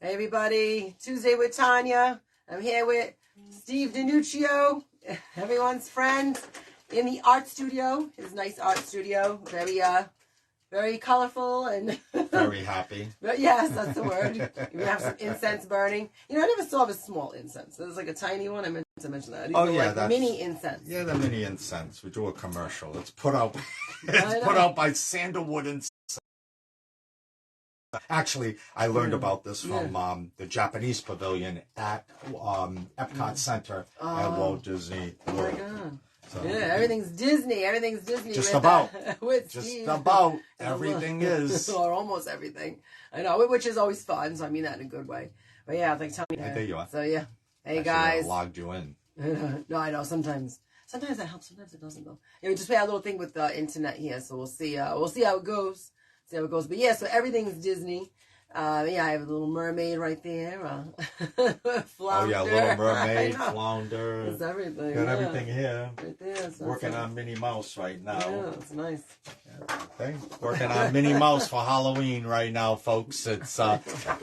Hey everybody, Tuesday with Tanya. I'm here with Steve Denuccio, everyone's friend, in the art studio, his nice art studio. Very colorful and very happy. But yes, that's the word. We have some incense burning. You know, I never saw a small incense. There's like a tiny one. I meant to mention that. These that's the mini incense. Yeah, the mini incense. We do a commercial. It's put out. It's put out by Sandalwood Incense. Actually, I learned about this from the Japanese pavilion at Epcot Center at Walt Disney World. Oh my God. So, yeah, everything's Disney. Everything's Disney. Just with, about. With just Steve. about. Everything is. Or almost everything. I know, which is always fun. So I mean that in a good way. But yeah, I think Tanya. There you are. So yeah. Hey Actually, guys. I logged you in. No, I know. Sometimes that helps. Sometimes it doesn't though. Yeah, we just play a little thing with the internet here, so we'll see. We'll see how it goes. But yeah, so everything's Disney. Yeah, I have a little mermaid right there. Flounder. Oh yeah, Little Mermaid, Flounder. It's everything. Got everything here. Right there. So working on Minnie Mouse right now. Yeah, it's nice. Okay. Working on Minnie Mouse for Halloween right now, folks. It's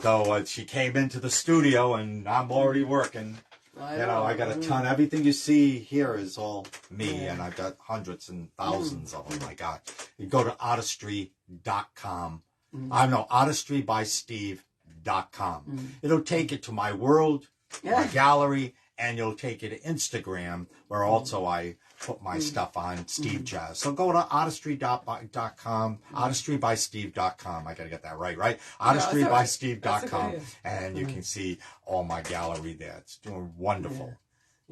though she came into the studio and I'm already working. I got a ton. Everything you see here is all me, and I've got hundreds and thousands of them. I got. You go to artistry.com. I know, artistrybysteve.com. It'll take you to my world, my gallery, and you'll take you to Instagram, where also I put my stuff on, Steve Jazz. So go to artistry.com, artistrybysteve.com. I got to get that right? Artistrybysteve.com. And you can see all my gallery there. It's doing wonderful.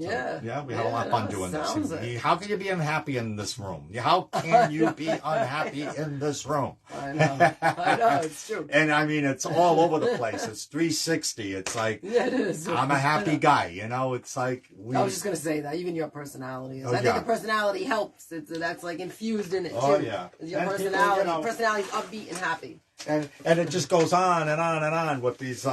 Yeah. So, we had a lot of fun doing this. How can you be unhappy in this room? How can you be unhappy in this room? I know, it's true. And I mean, it's all over the place. It's 360. It's like, it is. I'm a happy guy, it's like... I was just going to say that, even your personality. I think the personality helps. That's like infused in it, too. Oh, yeah. Your personality. Personality's upbeat and happy. And it just goes on and on and on with these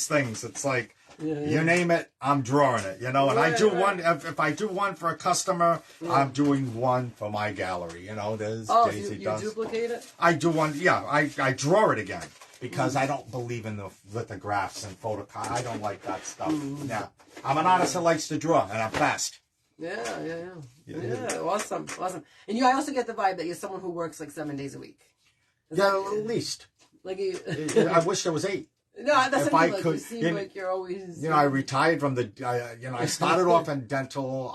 things. It's like... You name it, I'm drawing it, and I do one, if I do one for a customer, I'm doing one for my gallery, there's Daisy does. You duplicate it? I do one, I draw it again, because I don't believe in the lithographs and photocopy. I don't like that stuff. Yeah, I'm an artist that likes to draw, and I'm fast. Yeah, awesome. And I also get the vibe that you're someone who works like 7 days a week. At least. Like I wish there was 8. No, that's if what I mean. could, you seem like you're always... I retired from the... I started off in dental,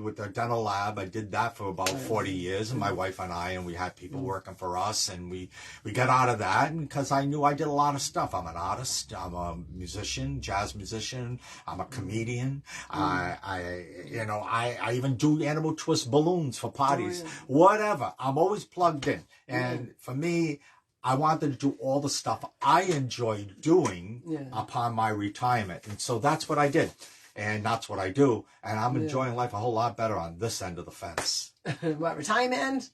with the dental lab. I did that for about 40 years, and my wife and I, and we had people working for us, and we got out of that, because I knew I did a lot of stuff. I'm an artist. I'm a musician, jazz musician. I'm a comedian. I even do animal twist balloons for parties. Whatever. I'm always plugged in. And for me... I wanted to do all the stuff I enjoyed doing upon my retirement. And so that's what I did. And that's what I do. And I'm enjoying life a whole lot better on this end of the fence. What, retirement?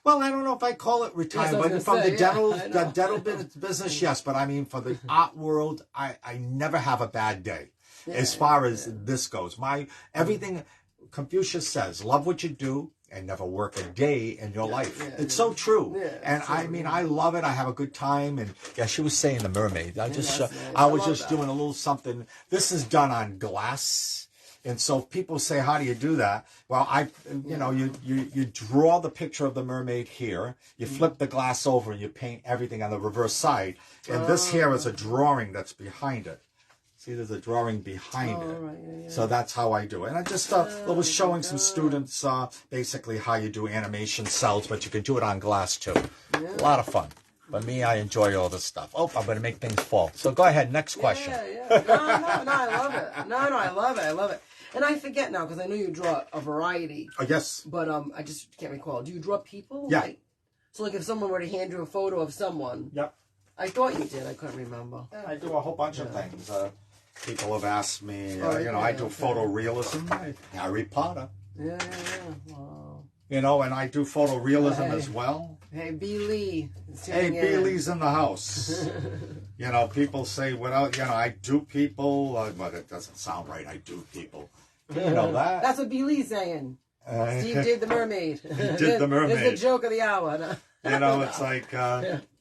Well, I don't know if I call it retirement. But from the dental business, yes. But I mean, for the art world, I never have a bad day. As far as this goes. Everything Confucius says, love what you do. And never work a day in your life. It's so true. And I mean, I love it. I have a good time. And she was saying the mermaid. I was just doing a little something. This is done on glass. And so people say, how do you do that? Well, you draw the picture of the mermaid here. You flip the glass over and you paint everything on the reverse side. And this here is a drawing that's behind it. See, there's a drawing behind it. Right, So that's how I do it. And I just was showing some students basically how you do animation cells, but you can do it on glass too. A lot of fun. But me, I enjoy all this stuff. Oh, I'm going to make things fall. So go ahead, next question. No, I love it. I love it. And I forget now, because I know you draw a variety. Yes. But I just can't recall. Do you draw people? Yeah. So like if someone were to hand you a photo of someone. Yep. I thought you did. I couldn't remember. Yeah, I do a whole bunch of things. People have asked me, I do photorealism, Harry Potter. Wow. And I do photorealism as well. Hey, B. Lee. Hey, B. Lee's in the house. People say, I do people, but it doesn't sound right, I do people. You know that. That's what B. Lee's saying. Steve did the mermaid. He did the mermaid. It's the joke of the hour. It's like...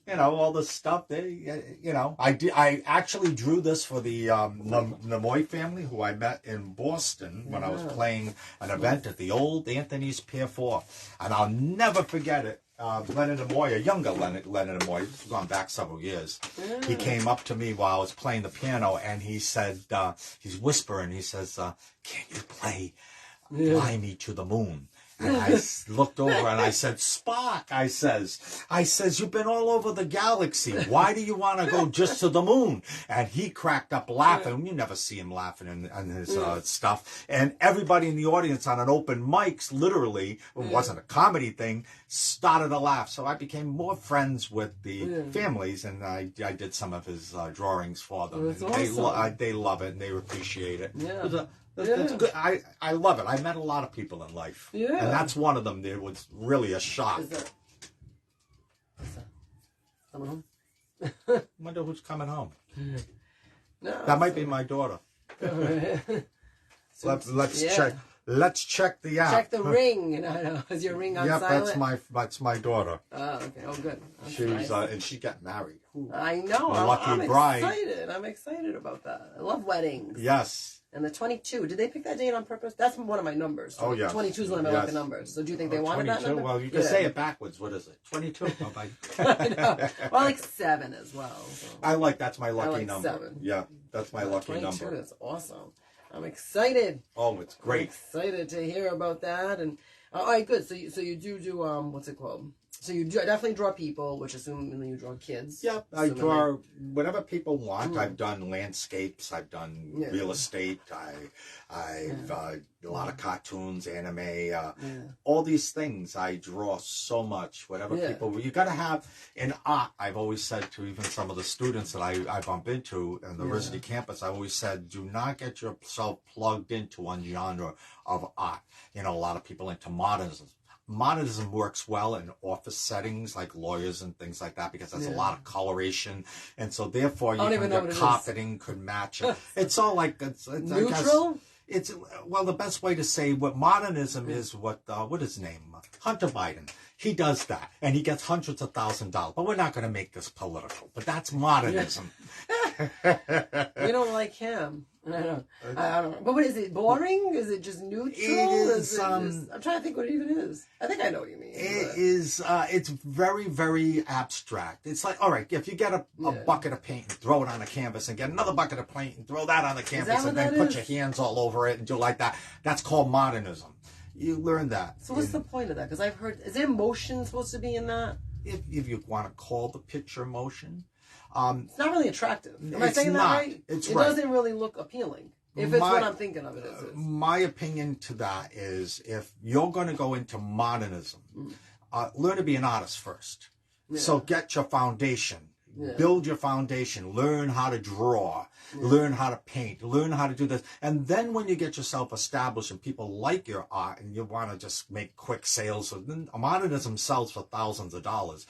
you know, all the stuff. I actually drew this for the Nimoy family, who I met in Boston when I was playing an event at the old Anthony's Pier 4. And I'll never forget it. Leonard Nimoy, a younger Leonard Nimoy, this has gone back several years. Yeah. He came up to me while I was playing the piano, and he said, he's whispering, he says, can you play Fly Me to the Moon? And I looked over and I said, Spock, I says, you've been all over the galaxy. Why do you want to go just to the moon? And he cracked up laughing. You never see him laughing in his stuff. And everybody in the audience on an open mics, literally, it wasn't a comedy thing, started to laugh. So I became more friends with the families, and I did some of his drawings for them. That's and awesome. they love it and they appreciate it. Yeah. That's good. I love it. I met a lot of people in life. Yeah. And that's one of them that was really a shock. What's that? Coming home? I wonder who's coming home. No, that might be my daughter. Let's check. Let's check the app. Check the ring. No. Is your ring on silent? That's my daughter. Oh, okay. Oh, good. That's She's nice. And she got married. Ooh. I know. I'm bride. Excited. I'm excited about that. I love weddings. Yes. And the 22. Did they pick that date on purpose? That's one of my numbers. So 22 is one of my lucky numbers. So do you think they wanted 22? That number? Well, you can say it backwards. What is it? 22? I know. Well, like 7 as well. So. That's my lucky number. 7. Yeah, that's my lucky 22, number. That's awesome. I'm excited. Oh, it's great. I'm excited to hear about that. And all right, good. So you do what's it called? So you definitely draw people, which assuming you draw kids. Yeah, I draw whatever people want. I've done landscapes. I've done real estate. I've a lot of cartoons, anime, all these things. I draw so much. Whatever people, you got to have in art. I've always said to even some of the students that I bump into in the university campus, I always said, do not get yourself plugged into one genre of art. You know, a lot of people into modernism. Modernism works well in office settings like lawyers and things like that because there's a lot of coloration, and so therefore your carpeting could match it. It's all like it's neutral. It's the best way to say what modernism is. What his name? Hunter Biden. He does that, and he gets hundreds of $1,000s. But we're not going to make this political. But that's modernism. We don't like him. I don't know. But what is it? Boring? Is it just neutral? It is. I'm trying to think what it even is. I think I know what you mean. It is. It's very, very abstract. It's like, all right, if you get a bucket of paint and throw it on a canvas, and get another bucket of paint and throw that on the canvas, and then put your hands all over it and do like that, that's called modernism. You learn that. So what's the point of that? Because I've heard, is there motion supposed to be in that? If you want to call the picture motion. It's not really attractive. Am I saying that right? It doesn't really look appealing. If it's what I'm thinking of it is. My opinion to that is if you're going to go into modernism, learn to be an artist first. Yeah. So get your foundation. Yeah. Build your foundation. Learn how to draw. Yeah. Learn how to paint. Learn how to do this. And then when you get yourself established and people like your art and you want to just make quick sales, so then modernism sells for thousands of dollars,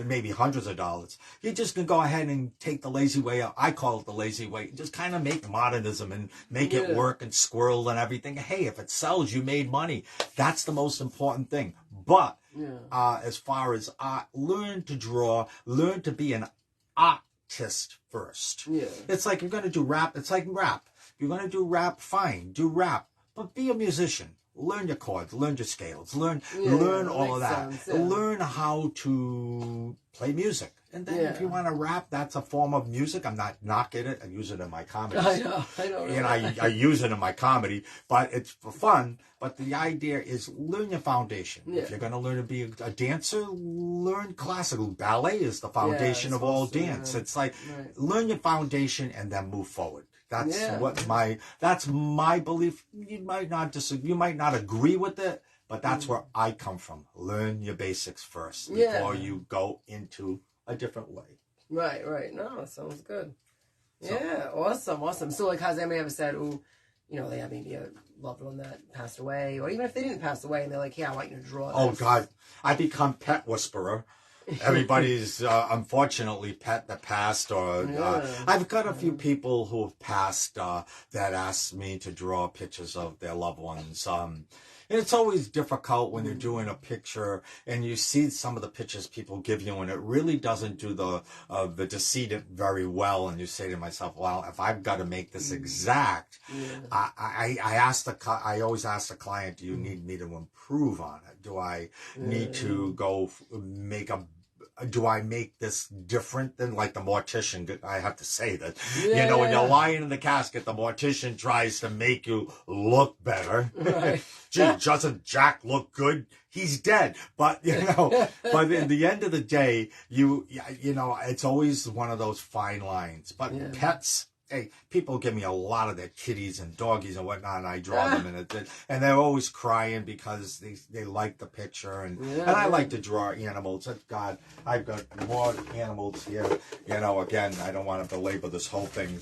maybe hundreds of dollars. You just can go ahead and take the lazy way out. I call it the lazy way. Just kind of make modernism and make it work and squirrel and everything. Hey, if it sells, you made money. That's the most important thing. But as far as art, learn to draw, learn to be an artist first. Yeah. It's like you're going to do rap. It's like rap. You're going to do rap, fine. Do rap. But be a musician. Learn your chords. Learn your scales. Learn all of that. Sense, learn how to play music. And then if you want to rap, that's a form of music. I'm not knocking it. I use it in my comedy. I know. And I use it in my comedy, but it's for fun. But the idea is learn your foundation. Yeah. If you're going to learn to be a dancer, learn classical. Ballet is the foundation of all dance. It's like learn your foundation and then move forward. That's that's my belief. You might not disagree. You might not agree with it, but that's where I come from. Learn your basics first before you go into a different way. Right. No, sounds good. Awesome. So, like, has anybody ever said, "Oh, they have maybe a loved one that passed away," or even if they didn't pass away, and they're like, "Yeah, I want you to draw." Oh God, I become pet whisperer. Everybody's unfortunately pet that passed, or I've got a few people who have passed that asked me to draw pictures of their loved ones. And it's always difficult when you're doing a picture and you see some of the pictures people give you, and it really doesn't do the decedent very well. And you say to myself, well, if I've got to make this exact, I always ask the client, do you need me to improve on it? Do I need to do I make this different than like the mortician? I have to say that, when you're lying in the casket, the mortician tries to make you look better. Right. Gee, doesn't Jack look good? He's dead. But, but in the end of the day, it's always one of those fine lines. But pets, hey, people give me a lot of their kitties and doggies and whatnot, and I draw them in it, and they're always crying because they like the picture, and I like to draw animals. God, I've got more animals here. Again, I don't want to belabor this whole thing.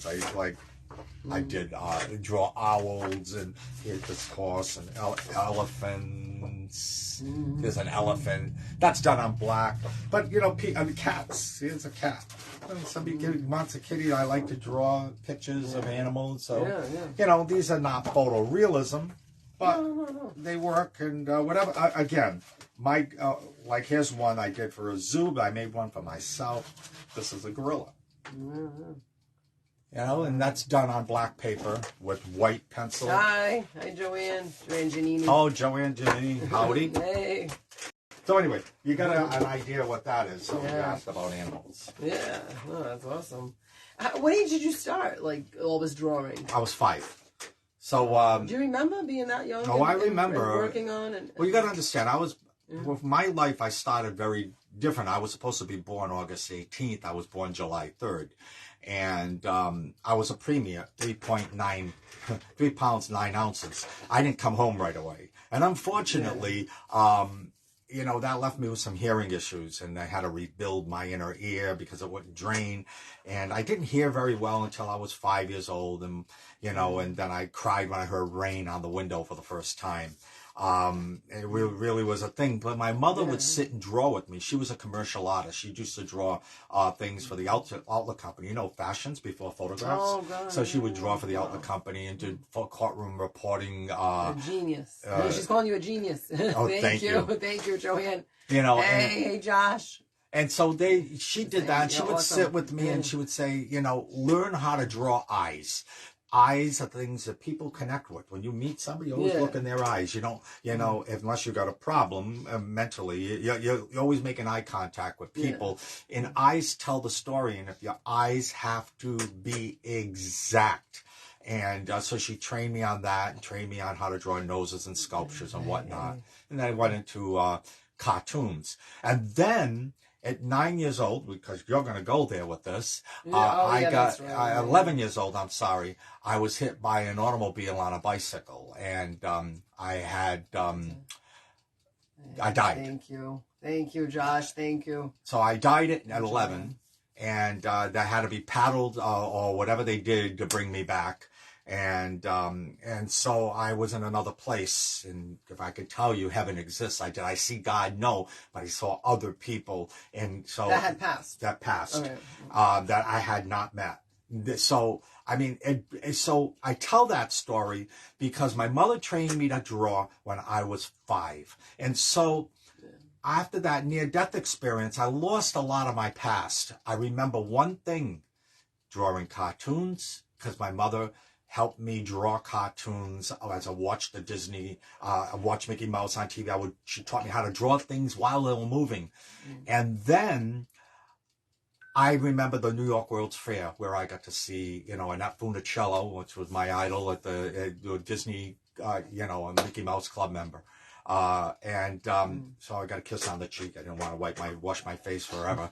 I did draw owls, and here's this horse, and elephants. There's an elephant. That's done on black. But, cats. Here's a cat. Somebody wants a kitty. I like to draw pictures of animals. So, these are not photorealism, but they work, and whatever. Again, here's one I did for a zoo, but I made one for myself. This is a gorilla. And that's done on black paper with white pencil. Hi, Joanne. Joanne Giannini. Oh, Joanne Giannini. Howdy. Hey. So anyway, you got an idea what that is. So you asked about animals. Yeah, that's awesome. What age did you start, all this drawing? I was 5. So, do you remember being that young? Oh, I remember. And working on it? Well, you got to understand, with my life, I started very different. I was supposed to be born August 18th. I was born July 3rd. And I was a preemie, 3 pounds, 9 ounces. I didn't come home right away. And unfortunately, that left me with some hearing issues, and I had to rebuild my inner ear because it wouldn't drain. And I didn't hear very well until I was 5 years old. And, and then I cried when I heard rain on the window for the first time. It really was a thing. But my mother would sit and draw with me. She was a commercial artist. She used to draw things for the outlet company, fashions before photographs. Oh, God. So she would draw for the outlet company and did courtroom reporting. A genius. She's calling you a genius. Oh, thank you. Thank you, Joanne. Hey, Josh. And so she did that. And she would sit with me and she would say, learn how to draw eyes. Eyes are things that people connect with. When you meet somebody, you always look in their eyes. You don't, unless you've got a problem mentally, you're always making eye contact with people. And eyes tell the story. And if your eyes have to be exact. And so she trained me on that and trained me on how to draw noses and sculptures and whatnot. And then I went into cartoons. And then at 9 years old, because you're going to go there with this, I got 11 years old. I'm sorry. I was hit by an automobile on a bicycle, and I died. Thank you, Josh. Thank you. So I died at 11, and that had to be paddled or whatever they did to bring me back. And so I was in another place, and if I could tell you heaven exists, did I see God? No, but I saw other people, and so that had passed. That passed, okay. That I had not met. So so I tell that story because my mother trained me to draw when I was 5, and so after that near-death experience, I lost a lot of my past. I remember one thing: drawing cartoons, because my mother helped me draw cartoons as I watched the Disney, I watched Mickey Mouse on TV. She taught me how to draw things while they were moving. And then I remember the New York World's Fair, where I got to see, Annette Funicello, which was my idol at the Disney, a Mickey Mouse Club member. So I got a kiss on the cheek. I didn't want to wash my face forever.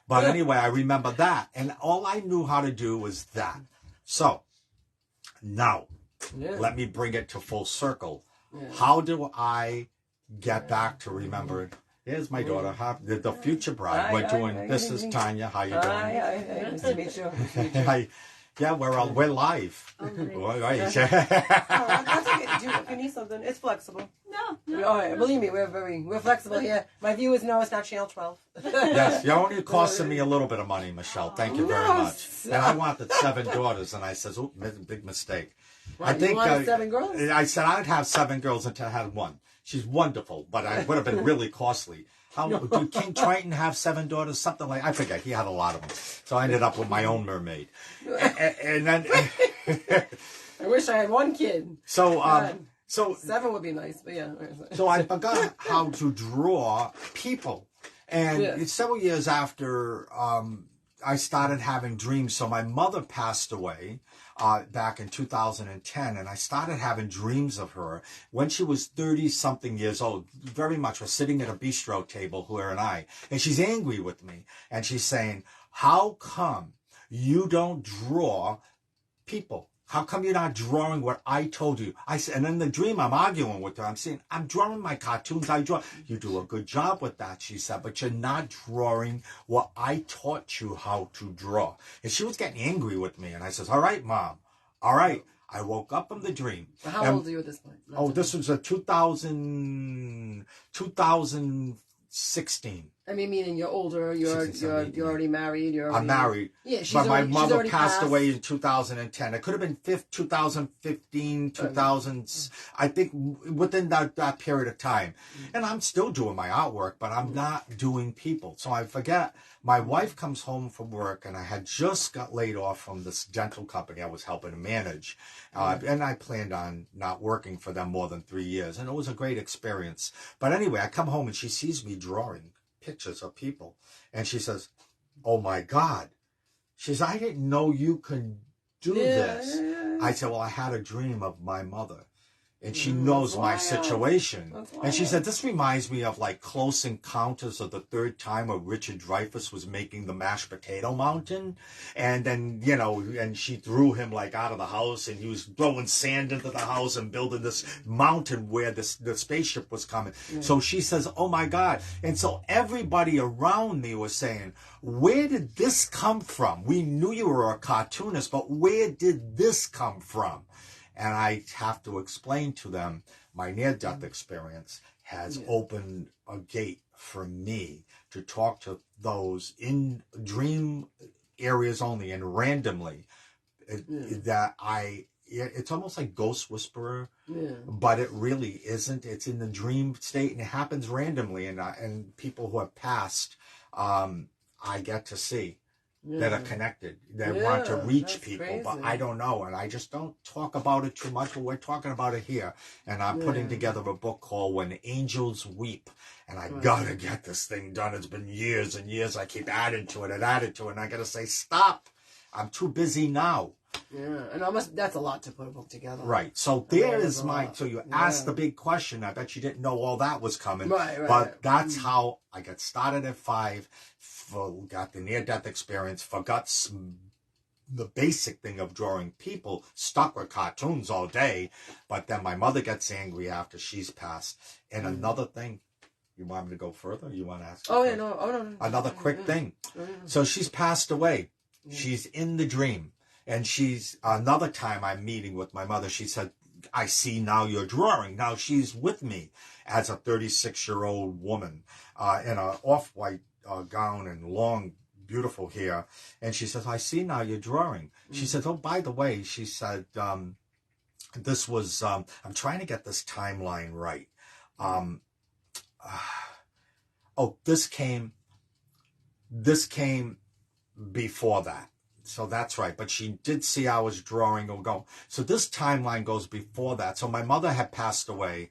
But anyway, I remember that. And all I knew how to do was that. So now, let me bring it to full circle. How do I get back to remember? Here's my daughter, the future bride. We're doing, this is Tanya. How you doing? Hi. Nice to meet you. Hi. Yeah, we're live. Oh, nice. Right. That's okay. If you need something, it's flexible. No. Oh, believe me, we're flexible here. My viewers know it's not Channel 12. Yes, you're only costing me a little bit of money, Michelle. Thank you very much. And I wanted 7 daughters, and I says, "Oh, big mistake." Right, I think you wanted 7 girls. I said I'd have 7 girls until I had 1. She's wonderful, but I would have been really costly. How did King Triton have 7 daughters? Something like I forget. He had a lot of them, so I ended up with my own mermaid. And then I wish I had 1 kid. So 7 would be nice, but yeah. So I forgot how to draw people, and several years after I started having dreams. So my mother passed away back in 2010, and I started having dreams of her when she was 30-something years old. Very much, we're sitting at a bistro table, her and I, and she's angry with me, and she's saying, "How come you don't draw people? How come you're not drawing what I told you?" I said, and in the dream, I'm arguing with her. I'm saying, "I'm drawing my cartoons. I draw." "You do a good job with that," she said, "but you're not drawing what I taught you how to draw." And she was getting angry with me. And I says, "All right, Mom. All right." I woke up from the dream. How old are you at this point? This was a 2016. I mean, meaning you're older, you're already married. I'm married. Yeah, but my mother passed away in 2010. It could have been 2015, 2000. I think within that period of time. And I'm still doing my artwork, but I'm not doing people. So I forget. My wife comes home from work, and I had just got laid off from this dental company I was helping to manage. And I planned on not working for them more than 3 years. And it was a great experience. But anyway, I come home, and she sees me drawing pictures of people, and she says, "Oh my God," she says, "I didn't know you could do this." I said, "Well, I had a dream of my mother, and she knows my situation." And she said, "This reminds me of like Close Encounters of the Third Time, where Richard Dreyfuss was making the mashed potato mountain, and then and she threw him like out of the house, and he was throwing sand into the house and building this mountain where the spaceship was coming." So she says, "Oh my God!" And so everybody around me was saying, "Where did this come from? We knew you were a cartoonist, but where did this come from?" And I have to explain to them my near-death experience has opened a gate for me to talk to those in dream areas only and randomly that it's almost like Ghost Whisperer, but it really isn't. It's in the dream state, and it happens randomly. And people who have passed, I get to see. That are connected, that want to reach people, crazy. But I don't know, and I just don't talk about it too much, but we're talking about it here, and I'm putting together a book called When Angels Weep, and I gotta get this thing done. It's been years and years. I keep adding to it, and I gotta say, stop. I'm too busy now. Yeah, and that's a lot to put a book together. Right. So there is so you asked the big question. I bet you didn't know all that was coming. Right. But that's how I got started at 5, got the near-death experience, forgot the basic thing of drawing people, stuck with cartoons all day. But then my mother gets angry after she's passed. And another thing, you want me to go further? You want to ask? Oh, yeah, no. Oh, no. Another quick thing. So she's passed away. She's in the dream. And she's, another time I'm meeting with my mother, she said, "I see now you're drawing." Now she's with me as a 36-year-old woman in an off-white gown and long, beautiful hair. And she says, "I see now you're drawing." She said, "Oh, by the way," she said, this was, I'm trying to get this timeline right. This came before that. So that's right. But she did see I was drawing or go. So this timeline goes before that. So my mother had passed away,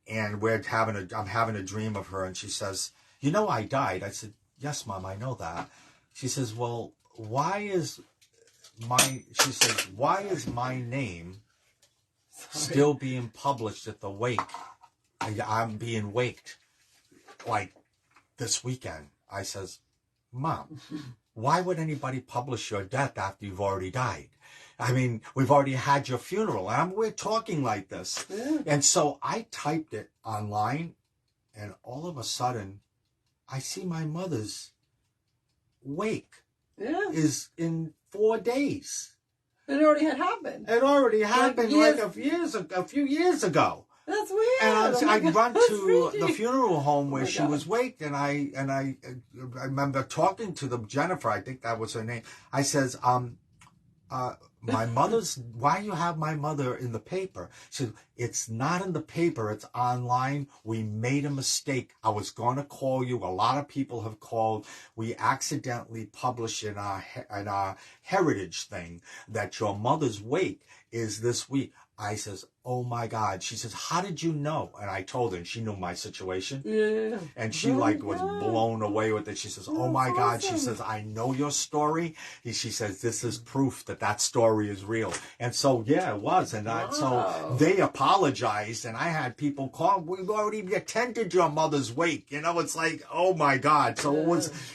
and I'm having a dream of her, and she says, "You know I died." I said, "Yes, Mom, I know that." She says, "Well, why is my name still being published at the wake? I'm being waked like this weekend." I says, "Mom, why would anybody publish your death after you've already died? I mean, we've already had your funeral, and we're talking like this." And so I typed it online, and all of a sudden, I see my mother's wake is in 4 days. It already had happened. It already happened like a few years ago. That's weird. And I run to the funeral home where she was waked, and I remember talking to them, Jennifer, I think that was her name. I says, my mother's, why you have my mother in the paper? She said, it's not in the paper, it's online. We made a mistake. I was going to call you. A lot of people have called. We accidentally published in our heritage thing that your mother's wake is this week. I says, oh my God. She says, how did you know? And I told her, and she knew my situation. Yeah. And she was blown away with it. She says, oh my God. Awesome. She says, I know your story. She says, this is proof that story is real. And so, yeah, it was. And so they apologized, and I had people call. We've already attended your mother's wake. It's like, oh my God. So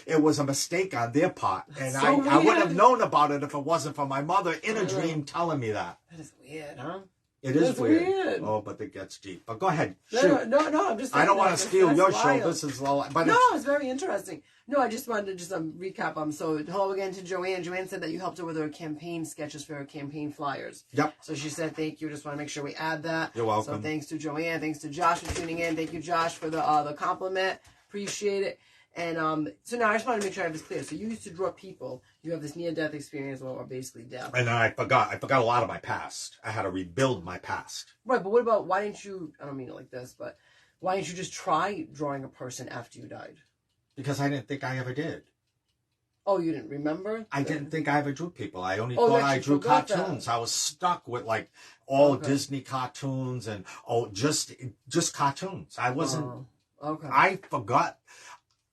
it was a mistake on their part. And I wouldn't have known about it if it wasn't for my mother in a dream telling me that. That is weird, huh? It is weird. Oh, but it gets deep. But go ahead. Shoot. No, I'm just. I don't want to steal your show. This is but it's very interesting. No, I just wanted to recap. So hello again to Joanne. Joanne said that you helped her with her campaign sketches for her campaign flyers. Yep. So she said thank you. Just want to make sure we add that. You're welcome. So thanks to Joanne. Thanks to Josh for tuning in. Thank you, Josh, for the compliment. Appreciate it. And so now I just want to make sure I have this clear. So you used to draw people. You have this near-death experience, or basically death. And I forgot a lot of my past. I had to rebuild my past. Right, but what about, why didn't you, I don't mean it like this, but why didn't you just try drawing a person after you died? Because I didn't think I ever did. Oh, you didn't remember? I didn't think I ever drew people. I only thought I drew cartoons. That. I was stuck with like all Disney cartoons and just cartoons. I wasn't. Okay. I forgot.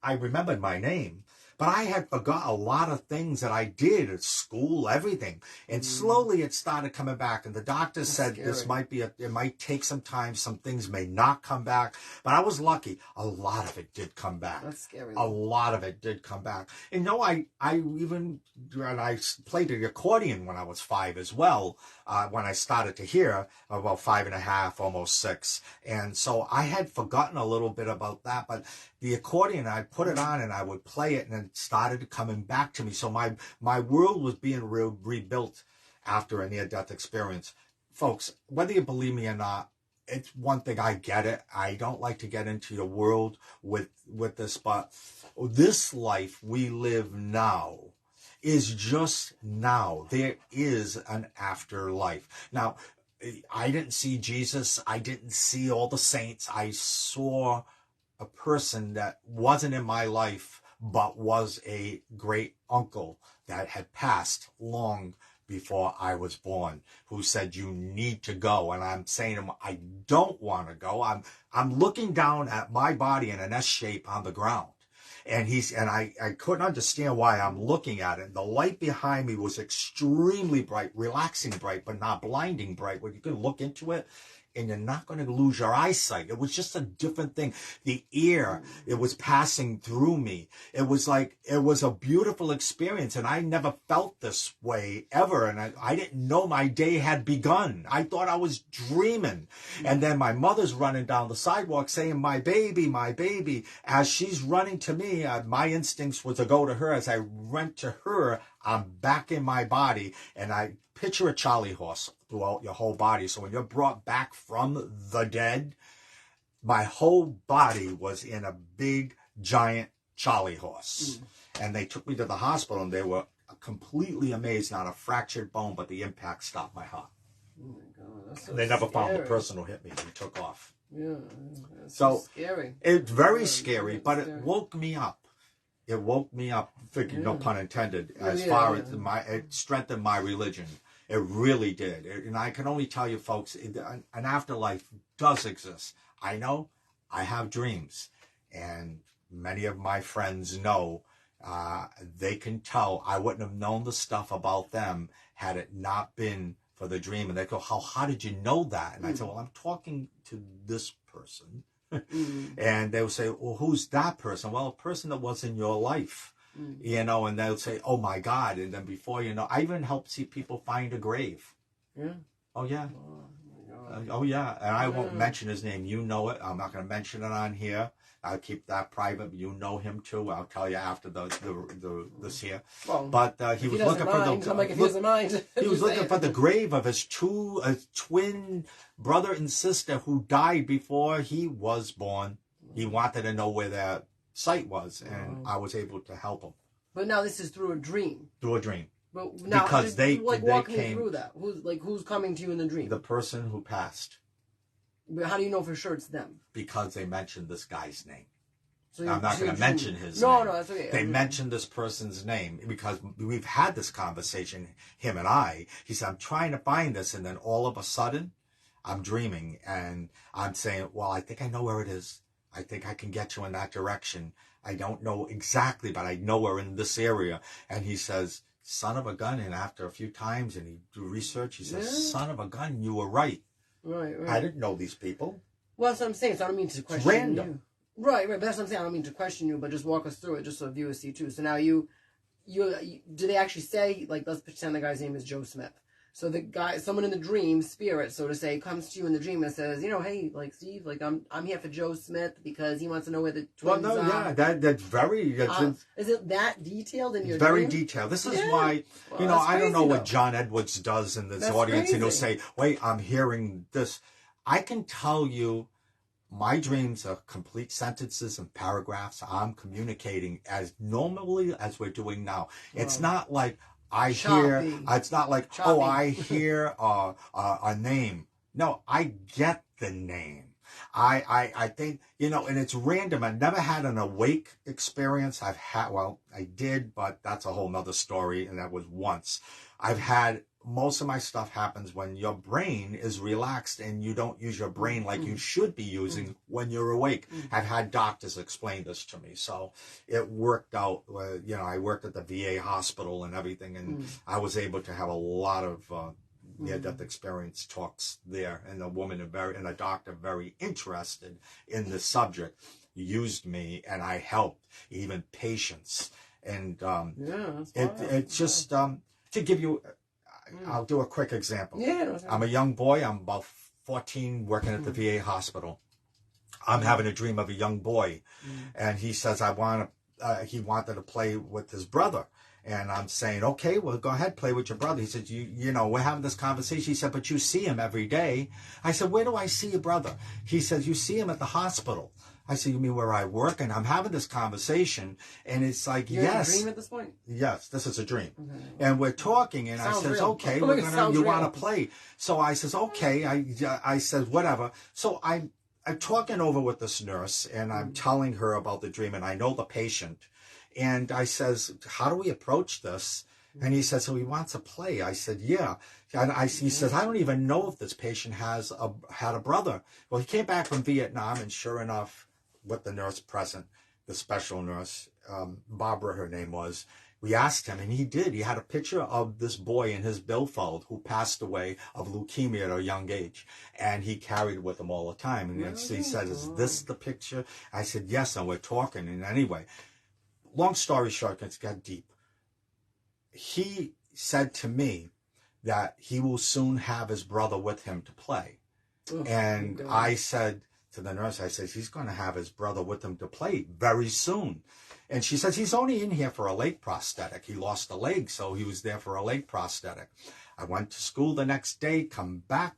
I remembered my name, but I had forgot a lot of things that I did at school, everything. And slowly it started coming back. And the doctor said this might be it might take some time. Some things may not come back. But I was lucky. A lot of it did come back. That's scary. A lot of it did come back. And I played the accordion when I was 5 as well. When I started to hear, about 5.5, almost 6. And so I had forgotten a little bit about that. But the accordion, I put it on and I would play it, and it started coming back to me. So my world was being rebuilt after a near-death experience. Folks, whether you believe me or not, it's one thing, I get it. I don't like to get into your world with this, but this life we live now is just now. There is an afterlife. Now, I didn't see Jesus. I didn't see all the saints. I saw a person that wasn't in my life, but was a great uncle that had passed long before I was born, who said, you need to go. And I'm saying to him, I don't want to go. I'm looking down at my body in an S shape on the ground. And I couldn't understand why I'm looking at it. The light behind me was extremely bright, relaxing bright, but not blinding bright, where you can look into it and you're not going to lose your eyesight. It was just a different thing. The air, it was passing through me. It was a beautiful experience, and I never felt this way ever. And I didn't know my day had begun. I thought I was dreaming. And then my mother's running down the sidewalk saying, my baby, my baby. As she's running to me, my instincts was to go to her. As I went to her, I'm back in my body, and I picture a Charlie horse throughout your whole body. So when you're brought back from the dead, my whole body was in a big, giant Charlie horse. And they took me to the hospital, and they were completely amazed. Not a fractured bone, but the impact stopped my heart. Oh my God, that's so they never scary. Found the person who hit me. He took off. Yeah, that's so scary. It's very scary, but it woke me up. It woke me up, no pun intended, as far as it strengthened my religion. It really did. And I can only tell you, folks, an afterlife does exist. I know. I have dreams. And many of my friends know. They can tell. I wouldn't have known the stuff about them had it not been for the dream. And they go, how did you know that? And I say, well, I'm talking to this person. And they will say, well, who's that person? Well, a person that was in your life, and they'll say, oh my God. And then before you know, I even help see people find a grave. Yeah. Oh yeah. Oh yeah. And I won't mention his name. You know it. I'm not going to mention it on here. I'll keep that private. You know him too. I'll tell you after this here. Well, but he was looking for the. I'm like, if he doesn't mind, he was looking for the grave of his twin brother and sister who died before he was born. He wanted to know where their site was, and I was able to help him. But now this is through a dream. Through a dream. But now, because they walk came, me through that. Who's coming to you in the dream? The person who passed. But how do you know for sure it's them? Because they mentioned this guy's name. So I'm not going to mention his name. No, that's okay. They mentioned this person's name because we've had this conversation, him and I. He said, I'm trying to find this, and then all of a sudden, I'm dreaming, and I'm saying, well, I think I know where it is. I think I can get you in that direction. I don't know exactly, but I know we're in this area. And he says, son of a gun. And after a few times, and he do research, he says, son of a gun, you were right. Right. I didn't know these people. Well, that's what I'm saying. So I don't mean to question it's random. You. Right. But that's what I'm saying. I don't mean to question you, but just walk us through it just so viewers see too. So now you do they actually say, like, let's pretend the guy's name is Joe Smith. So the guy, someone in the dream, spirit, so to say, comes to you in the dream and says, hey, like, Steve, like, I'm here for Joe Smith because he wants to know where the twins are. Yeah, that's very... is it that detailed in your very dream? detailed. This is why, I don't know what John Edwards does in this audience, he'll say, wait, I'm hearing this. I can tell you my dreams are complete sentences and paragraphs. I'm communicating as normally as we're doing now. It's not like... it's not like, I hear a name. No, I get the name. I think, and it's random. I've never had an awake experience. I did, but that's a whole nother story. And that was once. Most of my stuff happens when your brain is relaxed and you don't use your brain like you should be using when you're awake. I've had doctors explain this to me. So it worked out. I worked at the VA hospital and everything, and I was able to have a lot of near-death experience talks there. And the woman and the doctor very interested in the subject used me, and I helped even patients. And it's just to give you... I'll do a quick example. I'm a young boy. I'm about 14 working at the VA hospital. I'm having a dream of a young boy. And he says, he wanted to play with his brother. And I'm saying, okay, well, go ahead, play with your brother. He said, we're having this conversation. He said, but you see him every day. I said, where do I see your brother? He says, you see him at the hospital. I said, you mean where I work? And I'm having this conversation, and it's like, You're in a dream at this point? Yes, this is a dream. Okay. And we're talking, and I says, okay, you want to play. So I says, okay. I says, whatever. So I'm talking over with this nurse, and I'm telling her about the dream, and I know the patient. And I says, how do we approach this? And he says, so he wants to play. I said, yeah. And he says, I don't even know if this patient had a brother. Well, he came back from Vietnam, and sure enough, with the nurse present, the special nurse, Barbara, her name was, we asked him, and he did. He had a picture of this boy in his billfold who passed away of leukemia at a young age, and he carried it with him all the time. And he said, is this the picture? I said, yes, and we're talking. And anyway, long story short, it's got deep. He said to me that he will soon have his brother with him to play. And I said to the nurse, I said, he's going to have his brother with him to play very soon. And she says, he's only in here for a leg prosthetic. He lost a leg, so he was there for a leg prosthetic. I went to school the next day, come back.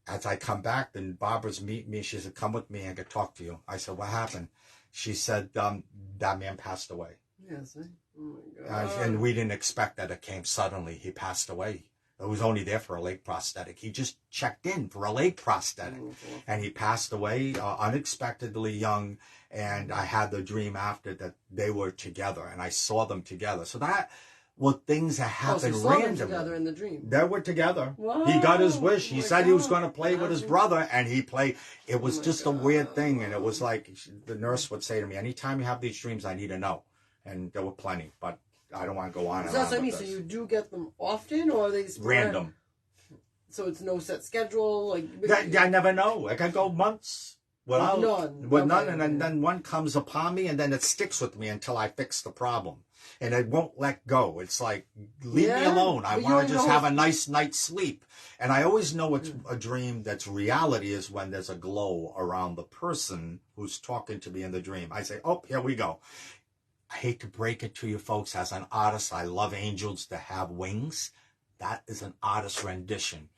As I come back, then Barbara's meeting me. She said, come with me, I could talk to you. I said, what happened? She said, that man passed away. Yes. Oh my God. And we didn't expect that. It came suddenly. He passed away. It was only there for a leg prosthetic. He just checked in for a leg prosthetic. And he passed away unexpectedly young. And I had the dream after that they were together. And I saw them together. So that were things that happened so randomly. Them together in the dream. They were together. Wow. He got his wish. He said he was going to play with his brother. And he played. It was just a weird thing. And it was like the nurse would say to me, anytime you have these dreams, I need to know. And there were plenty. But I don't want to go on and on. That's what I mean. So you do get them often, or are they random? So it's no set schedule. I never know. I can go months without none. With none, and then one comes upon me, and then it sticks with me until I fix the problem. and it won't let go. It's like, leave me alone. I want to just have a nice night's sleep. And I always know it's a dream that's reality is when there's a glow around the person who's talking to me in the dream. I say, oh, here we go. I hate to break it to you folks. As an artist, I love angels to have wings. That is an artist rendition.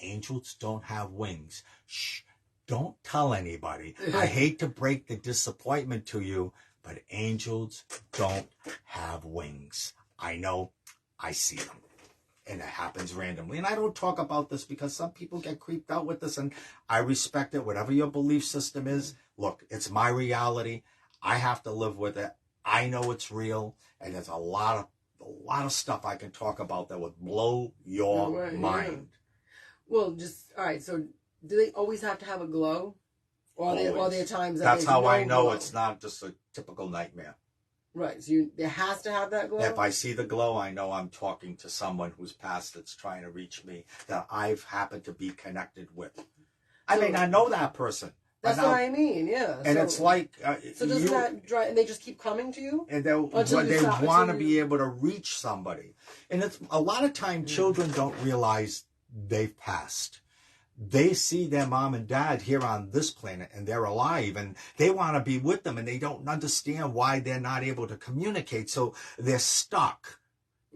Angels don't have wings. Shh, don't tell anybody. I hate to break the disappointment to you, but angels don't have wings. I know, I see them. And it happens randomly. And I don't talk about this because some people get creeped out with this, and I respect it. Whatever your belief system is, look, it's my reality. I have to live with it. I know it's real, and there's a lot of stuff I can talk about that would blow your mind. Well, just all right. So, do they always have to have a glow, or are there times that that's how no I know glow? It's not just a typical nightmare. Right. So there has to have that glow. If I see the glow, I know I'm talking to someone who's passed that's trying to reach me that I've happened to be connected with. I may not know that person. That's what I mean, yeah. And it's like... so doesn't that drive... And they just keep coming to you? And they want to be able to reach somebody. And it's a lot of time children don't realize they've passed. They see their mom and dad here on this planet and they're alive and they want to be with them and they don't understand why they're not able to communicate. So they're stuck.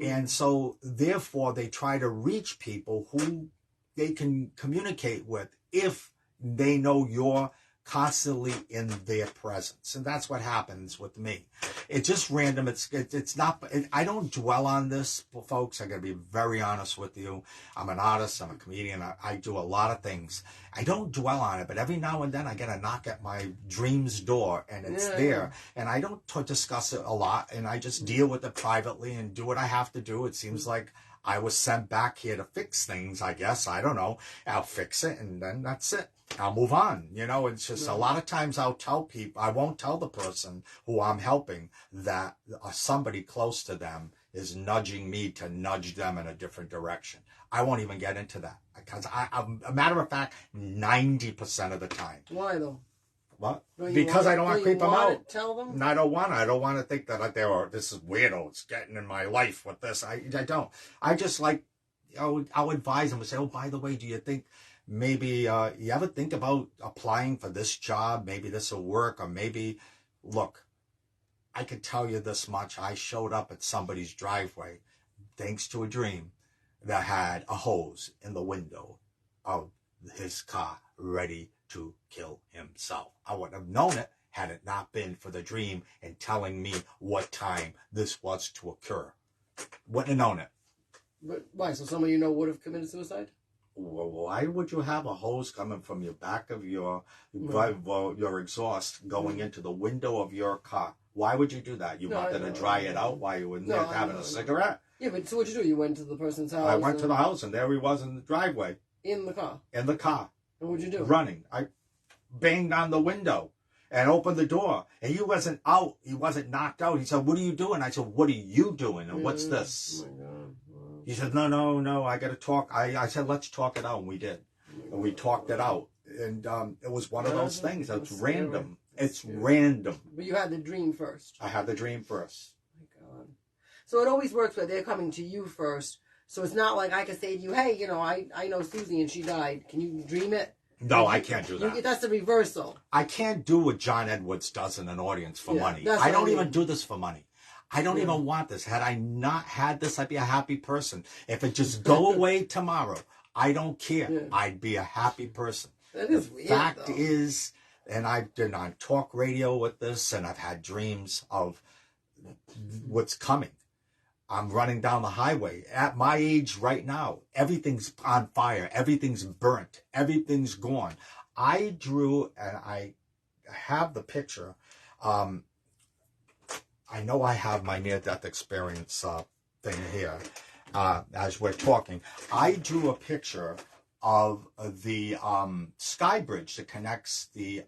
And so therefore they try to reach people who they can communicate with if they know you're constantly in their presence. And that's what happens with me. It's just random. It's not, I don't dwell on this, folks. I got to be very honest with you. I'm an artist. I'm a comedian. I do a lot of things. I don't dwell on it, but every now and then I get a knock at my dream's door and it's there. And I don't discuss it a lot. And I just deal with it privately and do what I have to do. It seems like I was sent back here to fix things, I guess. I don't know. I'll fix it and then that's it. I'll move on. You know, it's just a lot of times I'll tell people, I won't tell the person who I'm helping that somebody close to them is nudging me to nudge them in a different direction. I won't even get into that because a matter of fact, 90% of the time. Why though? What? Because I don't want to creep them out. Tell them? And I don't want to think that this is weirdo. It's getting in my life with this. I don't. I just like, I'll advise them and say, oh, by the way, do you think maybe you ever think about applying for this job? Maybe this will work, or maybe, look, I could tell you this much. I showed up at somebody's driveway thanks to a dream that had a hose in the window of his car ready to kill himself. I wouldn't have known it had it not been for the dream and telling me what time this was to occur. Wouldn't have known it. But why? So someone you know would have committed suicide? Well, why would you have a hose coming from your back of your exhaust going into the window of your car? Why would you do that? You wanted to dry it out while you were having a cigarette? Yeah, but so what'd you do? You went to the person's house? I went to the house and there he was in the driveway. In the car? In the car. And what'd you do? Running. I banged on the window and opened the door. And he wasn't out. He wasn't knocked out. He said, what are you doing? I said, what are you doing? And what's this? Oh my God. Wow. He said, no, I got to talk. I said, let's talk it out. And we did. And we talked it out. And it was one of those things that's random. It's random. But you had the dream first. I had the dream first. Oh my God. So it always works where they're coming to you first. So it's not like I could say to you, hey, I know Susie and she died. Can you dream it? No, I can't do that. That's the reversal. I can't do what John Edwards does in an audience for money. I don't even do this for money. I don't even want this. Had I not had this, I'd be a happy person. If it just go away tomorrow, I don't care. Yeah. I'd be a happy person. That is weird, fact is, and I've been on talk radio with this, and I've had dreams of what's coming. I'm running down the highway. At my age right now, everything's on fire. Everything's burnt. Everything's gone. I drew, and I have the picture. I know I have my near-death experience thing here as we're talking. I drew a picture of the sky bridge that connects the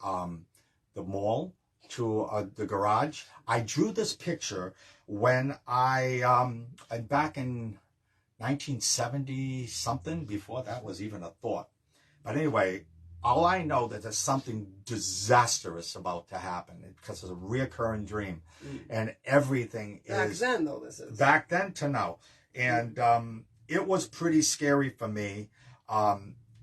mall to the garage. I drew this picture when back in 1970 something, before that was even a thought. But anyway, All I know that there's something disastrous about to happen because it's a reoccurring dream, and everything back is then though. This is back then to now, and it was pretty scary for me.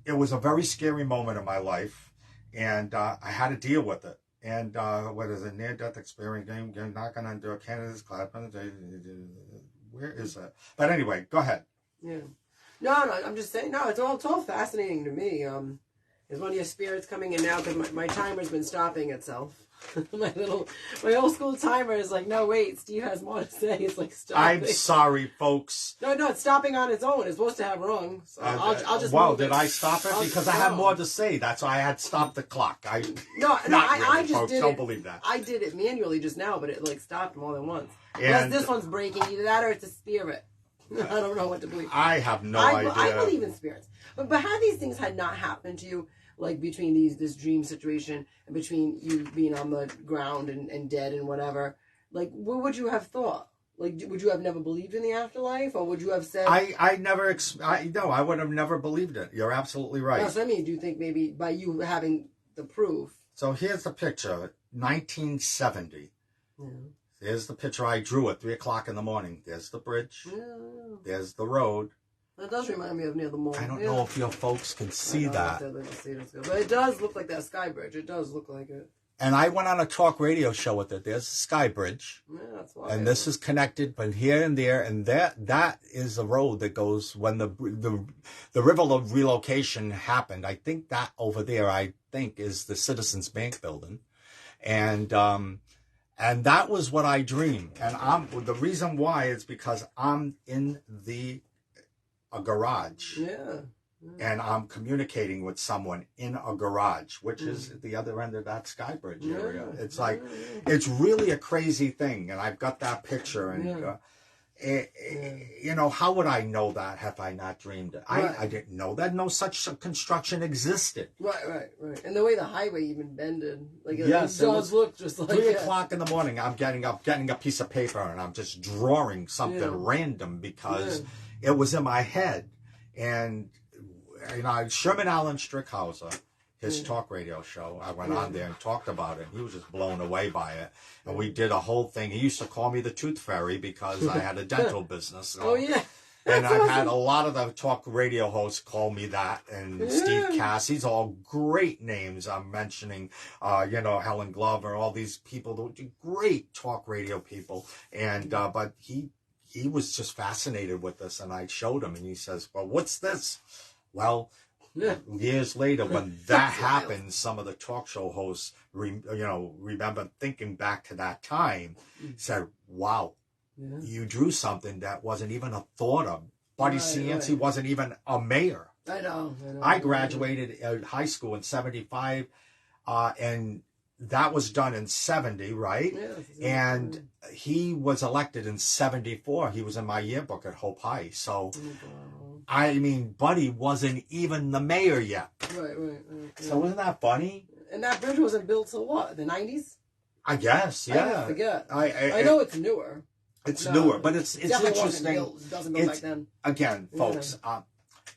It was a very scary moment in my life, and I had to deal with it. And what is a near-death experience? Game knocking on door, candidates clapping. Where is it? But anyway, go ahead. Yeah. No, I'm just saying. No, it's all fascinating to me. Is one of your spirits coming in now? Because my timer's been stopping itself. my old school timer is like, no, wait, Steve has more to say. It's like stopping. I'm sorry, folks. No, it's stopping on its own. It's supposed to have rung. So I'll just. Wow, did I stop it? Because I had more to say. That's why I had stopped the clock. I just folks, did don't it. believe that. I did it manually just now, but it like stopped more than once. And unless this one's breaking, either that or it's a spirit. I don't know what to believe. I have no idea. I believe in spirits, but had these things had not happened to you, like between this dream situation and between you being on the ground and dead and whatever, like what would you have thought? Like, would you have never believed in the afterlife, or would you have said? I would have never believed it. You're absolutely right. That's what I mean. Do you think maybe by you having the proof? So here's the picture, 1970. Yeah. There's the picture I drew at 3 o'clock in the morning. There's the bridge. Yeah. There's the road. That does remind me of near the mall. I don't know if your folks can see that. But it does look like that sky bridge. It does look like it. And I went on a talk radio show with it. There's the sky bridge. Yeah, that's why. And this is connected, but here and there, and that is the road that goes when the river of relocation happened. I think that over there, is the Citizens Bank building, and that was what I dreamed. And the reason why is because I'm in a garage. Yeah. And I'm communicating with someone in a garage, which is at the other end of that sky bridge area. It's like, it's really a crazy thing. And I've got that picture. And, you know, how would I know that had I not dreamed it? I didn't know that no such construction existed. Right. And the way the highway even bended. Like, it does look just like 3 o'clock in the morning, I'm getting a piece of paper, and I'm just drawing something random because it was in my head. And you know, Sherman Allen Strickhauser, his talk radio show, I went on there and talked about it. He was just blown away by it. And we did a whole thing. He used to call me the Tooth Fairy because I had a dental business. So. Oh, yeah. And I've had a lot of the talk radio hosts call me that. And Steve Cass, these are all great names. I'm mentioning, you know, Helen Glover, all these people, great talk radio people. And, but he was just fascinated with this. And I showed him, and he says, well, what's this? Well, years later, when that happened, some of the talk show hosts, remember thinking back to that time, said, wow, you drew something that wasn't even a thought of. Buddy Cianci wasn't even a mayor. I know. I graduated high school in 75, and that was done in 70, right? And he was elected in 74. He was in my yearbook at Hope High. So, I mean, Buddy wasn't even the mayor yet. Right. So isn't that funny? And that bridge wasn't built till what? The 90s? I guess, yeah. I forget. I know it's newer. It's newer, but it's interesting. It doesn't go back then. Again, folks,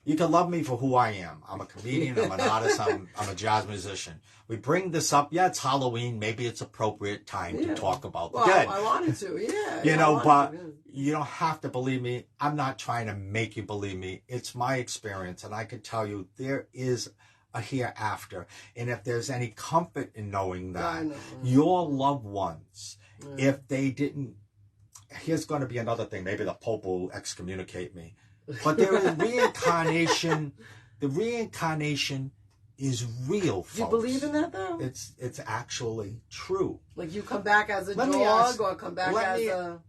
you can love me for who I am. I'm a comedian. I'm an artist. I'm a jazz musician. We bring this up. Yeah, it's Halloween. Maybe it's appropriate time to talk about. Well, I wanted to. Yeah. You know, but you don't have to believe me. I'm not trying to make you believe me. It's my experience, and I can tell you there is a hereafter. And if there's any comfort in knowing that, your loved ones, if they didn't, here's going to be another thing. Maybe the Pope will excommunicate me. But there is reincarnation. The reincarnation is real, folks. Do you believe in that, though? It's actually true. Like you come back as a dog or come back as a...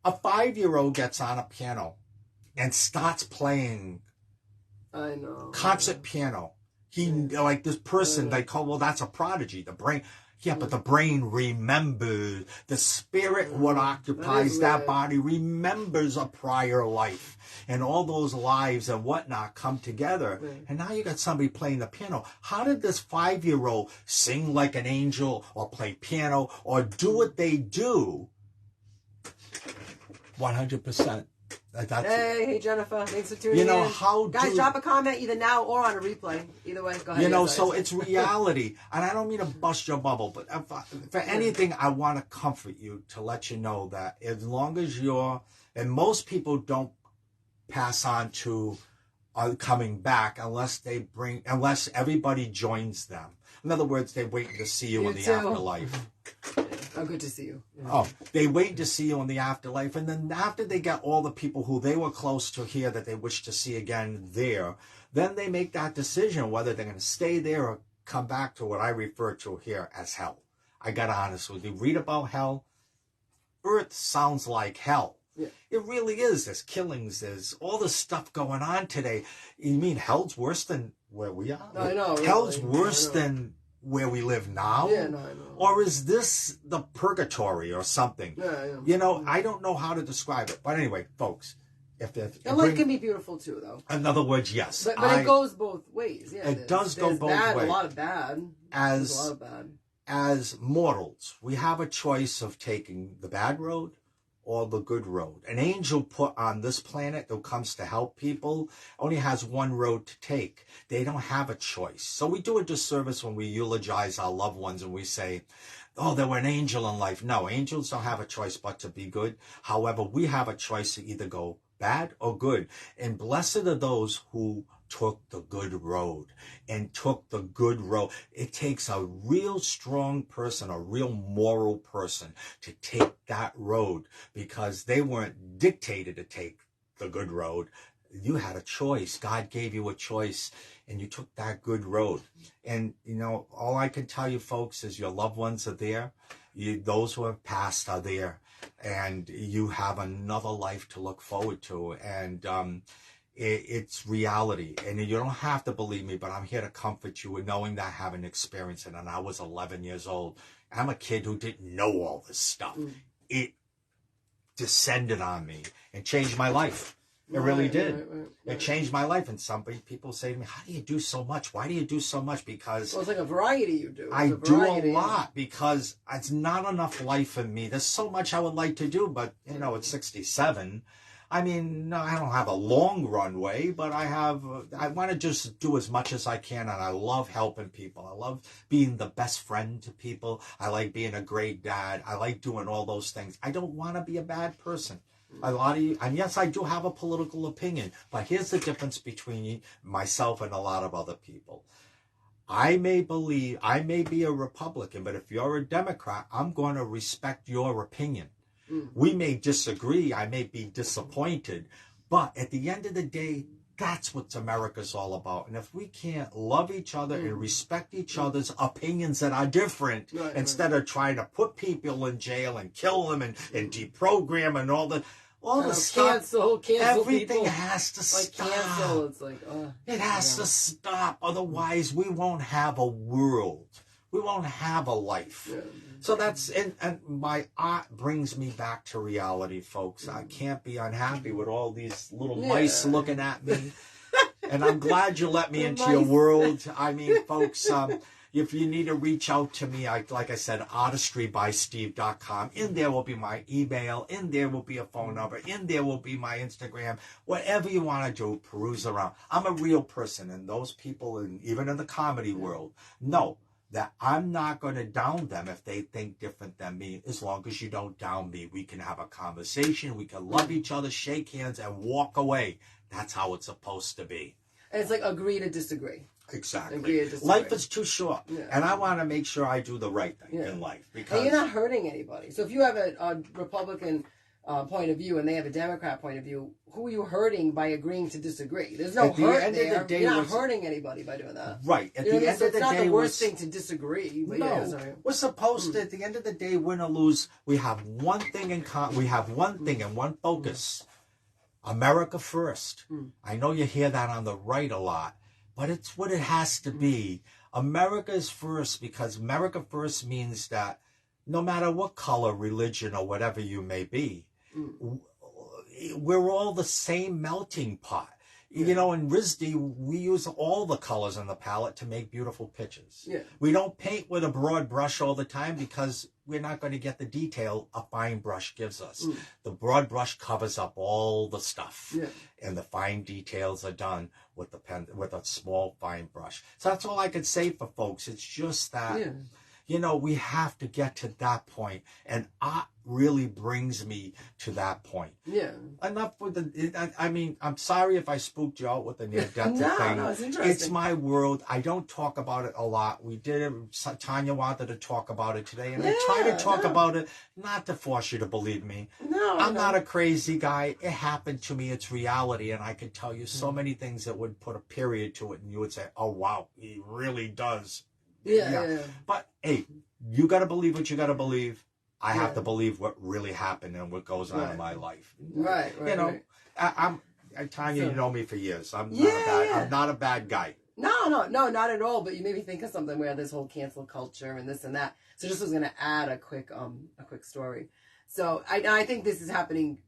A 5-year-old gets on a piano and starts playing concert piano. Like this person, they call, well, that's a prodigy. The brain... Yeah, but the brain remembers. The spirit, what occupies that body, remembers a prior life. And all those lives and whatnot come together. And now you got somebody playing the piano. How did this 5-year-old sing like an angel or play piano or do what they do? 100% Hey, Jennifer. Thanks for tuning in. Guys, drop a comment either now or on a replay. Either way, go ahead. So it's reality. And I don't mean to bust your bubble, but for anything, I want to comfort you to let you know that as long as and most people don't pass on to coming back unless everybody joins them. In other words, they wait to see you in the afterlife. Oh, good to see you. Yeah. Oh, they wait to see you in the afterlife. And then after they get all the people who they were close to here that they wish to see again there, then they make that decision whether they're going to stay there or come back to what I refer to here as hell. I got honest with you. Read about hell. Earth sounds like hell. Yeah. It really is. There's killings. There's all this stuff going on today. You mean hell's worse than where we are? I know. Hell's worse than where we live now? Yeah, no, I know. Or is this the purgatory or something? Yeah. I don't know how to describe it. But anyway, folks, life can be beautiful too, though. In other words, yes. But it goes both ways. Yeah, it does go both ways. A lot of bad. There's a lot of bad. As mortals, we have a choice of taking the bad road or the good road. An angel put on this planet who comes to help people only has one road to take. They don't have a choice. So we do a disservice when we eulogize our loved ones and we say, oh, they were an angel in life. No, angels don't have a choice but to be good. However, we have a choice to either go bad or good. And blessed are those who took the good road and took the good road. It takes a real strong person, a real moral person to take that road because they weren't dictated to take the good road. You had a choice. God gave you a choice and you took that good road. And, all I can tell you, folks, is your loved ones are there. Those who have passed are there. And you have another life to look forward to. And, it's reality, and you don't have to believe me, but I'm here to comfort you in knowing that I haven't experienced it. And I was 11 years old. I'm a kid who didn't know all this stuff. It descended on me and changed my life. It really did. It changed my life. And some people say to me, how do you do so much? Why do you do so much? Because it's like a variety you do. I do a lot because it's not enough life in me. There's so much I would like to do, but it's 67. I mean, no, I don't have a long runway, but I want to just do as much as I can, and I love helping people. I love being the best friend to people. I like being a great dad. I like doing all those things. I don't want to be a bad person. A lot of you, and yes, I do have a political opinion, but here's the difference between myself and a lot of other people. I may be a Republican, but if you're a Democrat, I'm going to respect your opinion. We may disagree. I may be disappointed. But at the end of the day, that's what America's all about. And if we can't love each other and respect each other's opinions that are different, instead of trying to put people in jail and kill them and deprogram and all the stuff, cancel everything people. Has to stop. Cancel. It's like, it has to stop. Otherwise, we won't have a world. We won't have a life. Yeah. So that's, and my art brings me back to reality, folks. I can't be unhappy with all these little mice looking at me. And I'm glad you let me into your world. I mean, folks, if you need to reach out to me, like I said, artistrybysteve.com. In there will be my email. In there will be a phone number. In there will be my Instagram. Whatever you want to do, peruse around. I'm a real person, and those people, even in the comedy world, know that I'm not going to down them if they think different than me. As long as you don't down me, we can have a conversation, we can love each other, shake hands, and walk away. That's how it's supposed to be. And it's like agree to disagree. Exactly. Agree to disagree. Life is too short, and I want to make sure I do the right thing in life. Because and you're not hurting anybody. So if you have a Republican point of view and they have a Democrat point of view, who are you hurting by agreeing to disagree? There's no hurt there. You're not hurting anybody by doing that. Right. At the end of the day, it's not the worst thing to disagree. But we're supposed to, at the end of the day, win or lose, we have one thing in common. We have one thing and one focus. America first. I know you hear that on the right a lot, but it's what it has to be. America is first because America first means that no matter what color, religion, or whatever you may be, we're all the same melting pot. You know, in RISD, we use all the colors on the palette to make beautiful pictures. Yeah. We don't paint with a broad brush all the time because we're not going to get the detail a fine brush gives us. The broad brush covers up all the stuff, and the fine details are done with the pen, with a small fine brush. So that's all I could say for folks. It's just that, you know, we have to get to that point, and art really brings me to that point. Yeah. Enough with the, I mean, I'm sorry if I spooked you out with the near-death thing. No, it's interesting. It's my world. I don't talk about it a lot. We did it. Tanya wanted to talk about it today, and I try to talk about it, not to force you to believe me. No, I'm not a crazy guy. It happened to me. It's reality, and I could tell you so many things that would put a period to it, and you would say, oh, wow, he really does. Yeah. But, hey, you got to believe what you got to believe. I have to believe what really happened and what goes on in my life. Right. You know, I'm Tanya, you know me for years. I'm not a bad guy. No, not at all. But you made me think of something where this whole cancel culture and this and that. So just was going to add a quick story. So I think this is happening,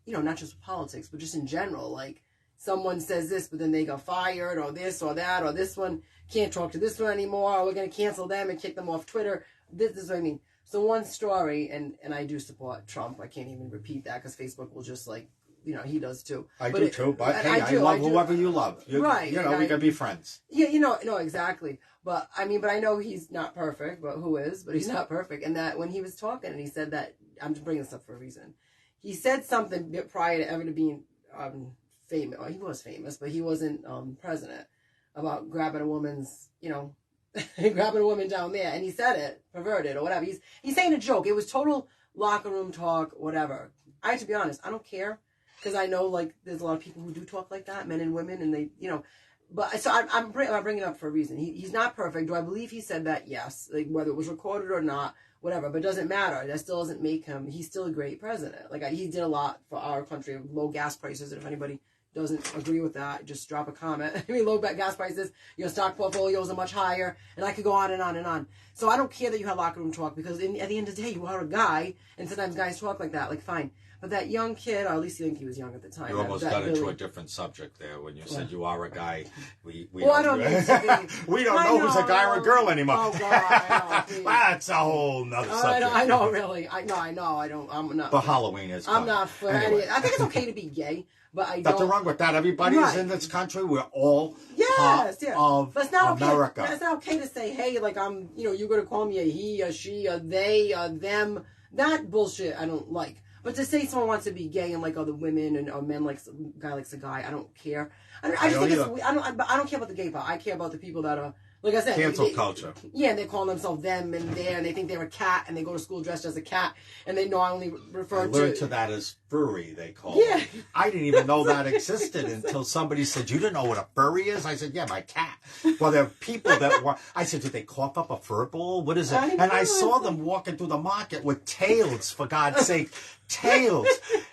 you know, not just with politics, but just in general. Like someone says this, but then they got fired, or this or that, or this one can't talk to this one anymore, or we're going to cancel them and kick them off Twitter. This is what I mean. So one story, and I do support Trump. I can't even repeat that because Facebook will just like, you know, he does too. I do too, but hey, I love whoever you love. Right. You know, we can be friends. Yeah, you know, no, exactly. But I mean, but I know he's not perfect, but who is? But he's not perfect. And that when he was talking and he said that, I'm just bringing this up for a reason. He said something prior to ever being famous. Well, he was famous, but he wasn't president, about grabbing a woman's, you know, grabbing a woman down there, and he said it, perverted or whatever. He's saying a joke. It was total locker room talk, whatever. I have to be honest, I don't care, because I know like there's a lot of people who do talk like that, men and women, and they, you know. But so I'm bringing it up for a reason. He's not perfect. Do I believe he said that? Yes. Like whether it was recorded or not, whatever. But it doesn't matter. That still doesn't make him. He's still a great president. Like he did a lot for our country. Low gas prices. And if anybody doesn't agree with that, just drop a comment. I mean, low gas prices, your stock portfolios are much higher, and I could go on and on and on. So I don't care that you have locker room talk, because at the end of the day, you are a guy, and sometimes guys talk like that, like fine. But that young kid, or at least I think he was young at the time. You almost got into a different subject there when you said you are a guy. We don't know who's a guy or a girl anymore. Oh God, that's a whole nother subject. I know, really. I know. I'm not. But Halloween is coming. I'm not for any. I think it's okay to be gay. But I don't. Nothing wrong with that. Everybody's in this country. We're all part of but it's not America. Okay. It's not okay to say, hey, like I'm, you know, you're going to call me a he, a she, a they, a them. That bullshit I don't like. But to say someone wants to be gay and like other women and or men likes a guy likes a guy, I don't care. I just think it's, I don't care about the gay part. I care about the people that are, like I said, cancel culture. Yeah, and they call themselves them and there, and they think they're a cat, and they go to school dressed as a cat, and they not only refer to. I learned to that as furry. They call it. I didn't even know that existed until somebody said, "You didn't know what a furry is?" I said, "Yeah, my cat." Well, there are people that want. I said, "Did they cough up a fur ball? What is it?" And I saw them walking through the market with tails. For God's sake. Tails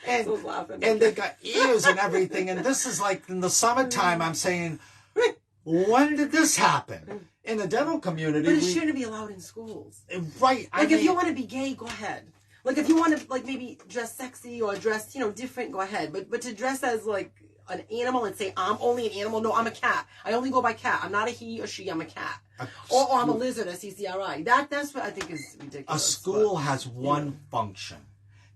and they got ears and everything, and this is like in the summertime. I'm saying, when did this happen in the dental community? But it shouldn't be allowed in schools, right? Like if you want to be gay, go ahead. Like if you want to like maybe dress sexy or dress different, go ahead. But to dress as like an animal and say I'm only an animal, no, I'm a cat. I only go by cat. I'm not a he or she. I'm a cat. Or I'm a lizard, SCCRI. That's what I think is ridiculous. A school has one function.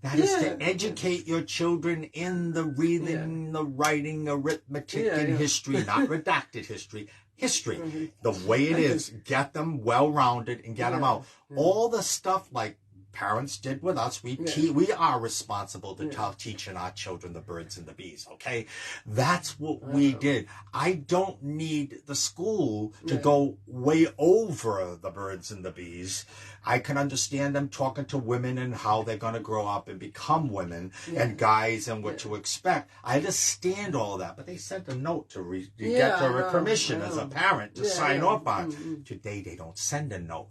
That is to educate your children in the reading, the writing, arithmetic, and history, not redacted history. History, the way it is. Get them well-rounded and get them out. All the stuff like parents did with us, we are responsible to teaching our children the birds and the bees, okay? That's what we did. I don't need the school to go way over the birds and the bees. I can understand them talking to women and how they're going to grow up and become women and guys and what to expect. I understand all that, but they sent a note to get their permission as a parent to sign off on. Today they don't send a note.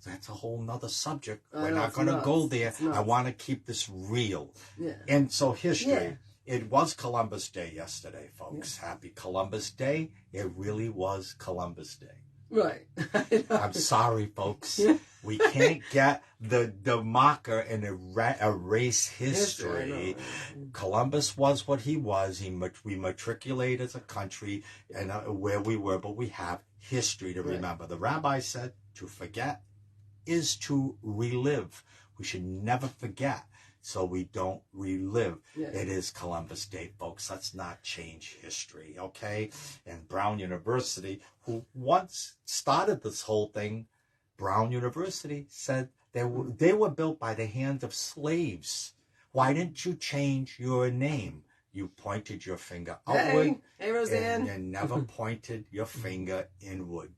That's a whole nother subject. We're not going to go there. I want to keep this real. And so history. It was Columbus Day yesterday, folks. Happy Columbus Day. It really was Columbus Day. Right. I'm sorry, folks. We can't get the marker and erase history. Columbus was what he was. We matriculated as a country and where we were, but we have history to remember. The rabbi said to forget is to relive. We should never forget so we don't relive. It is Columbus Day, folks. Let's not change history, okay? And Brown University, who once started this whole thing, Brown University said they were built by the hands of slaves. Why didn't you change your name? You pointed your finger outward. Hey, Roseanne. And you never pointed your finger inward.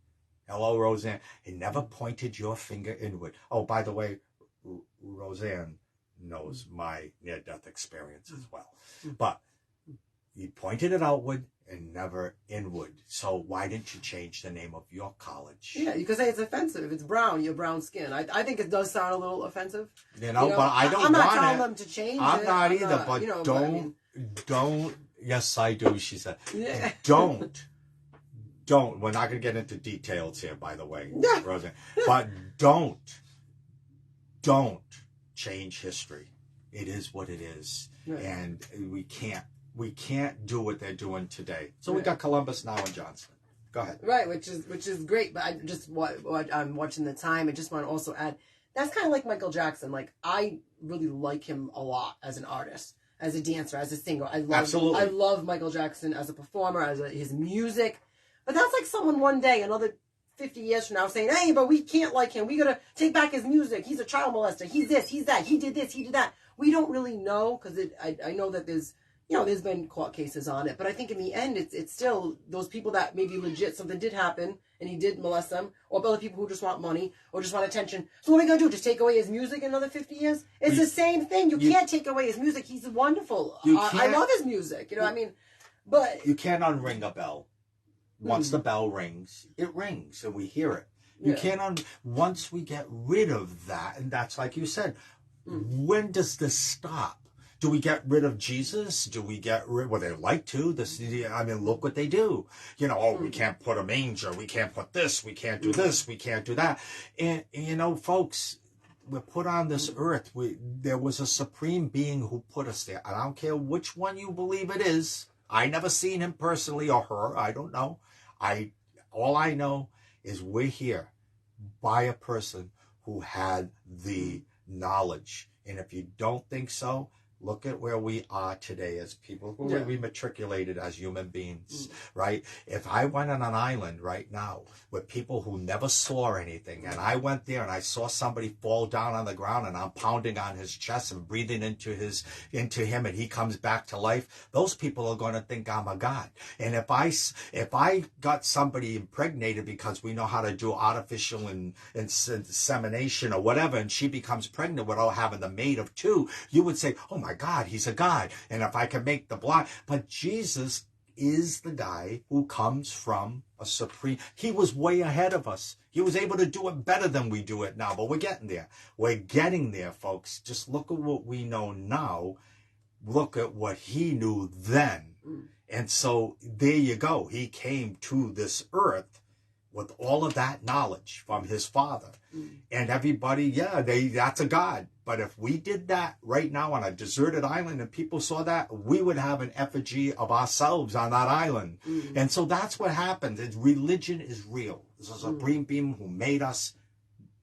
Hello, Roseanne. You never pointed your finger inward. Oh, by the way, Roseanne knows my near-death experience as well. But you pointed it outward and never inward. So why didn't you change the name of your college? Yeah, you could say it's offensive. It's brown, you're brown skin. I think it does sound a little offensive. You know, but I don't I'm want not telling it. them to change I'm it. not I'm either, not, but you know, don't, yes, I do, she said. Yeah. Don't. We're not going to get into details here, by the way, Roseanne. But don't change history. It is what it is. Right. And we can't do what they're doing today. So we got Columbus now in Johnston. Go ahead. Right, which is great. But I just I'm watching the time. I just want to also add that's kind of like Michael Jackson. Like I really like him a lot as an artist, as a dancer, as a singer. I love Michael Jackson as a performer, his music. But that's like someone one day, another 50 years from now, saying, "Hey, but we can't like him. We gotta take back his music. He's a child molester. He's this. He's that. He did this. He did that." We don't really know because I know that there's been court cases on it, but I think in the end it's still those people that maybe legit something did happen and he did molest them, or other people who just want money or just want attention. So what are we gonna do? Just take away his music in another 50 years? It's the same thing. You can't take away his music. He's wonderful. I love his music. You know, I mean, but you can't unring a bell. Once the bell rings, it rings and we hear it. You can't once we get rid of that, and that's like you said, when does this stop? Do we get rid of Jesus? Do we get rid? Well, they like to. I mean, look what they do. You know, we can't put a manger. We can't put this. We can't do this. We can't do that. And you know, folks, we're put on this earth. There was a supreme being who put us there. I don't care which one you believe it is. I never seen him personally or her. I don't know. All I know is we're here by a person who had the knowledge. And if you don't think so, look at where we are today as people who we matriculated as human beings, right? If I went on an island right now with people who never saw anything, and I went there and I saw somebody fall down on the ground and I'm pounding on his chest and breathing into him and he comes back to life, those people are going to think I'm a god. And if I got somebody impregnated because we know how to do artificial insemination or whatever, and she becomes pregnant without having the mate of two, you would say, oh my God, he's a God. And if I can make the blind, but Jesus is the guy who comes from a supreme, he was way ahead of us. He was able to do it better than we do it now, but we're getting there. We're getting there, folks. Just look at what we know now. Look at what he knew then. And so there you go. He came to this earth with all of that knowledge from his father. And everybody, that's a God. But if we did that right now on a deserted island and people saw that, we would have an effigy of ourselves on that island. And so that's what happens. Religion is real. There's a supreme being who made us.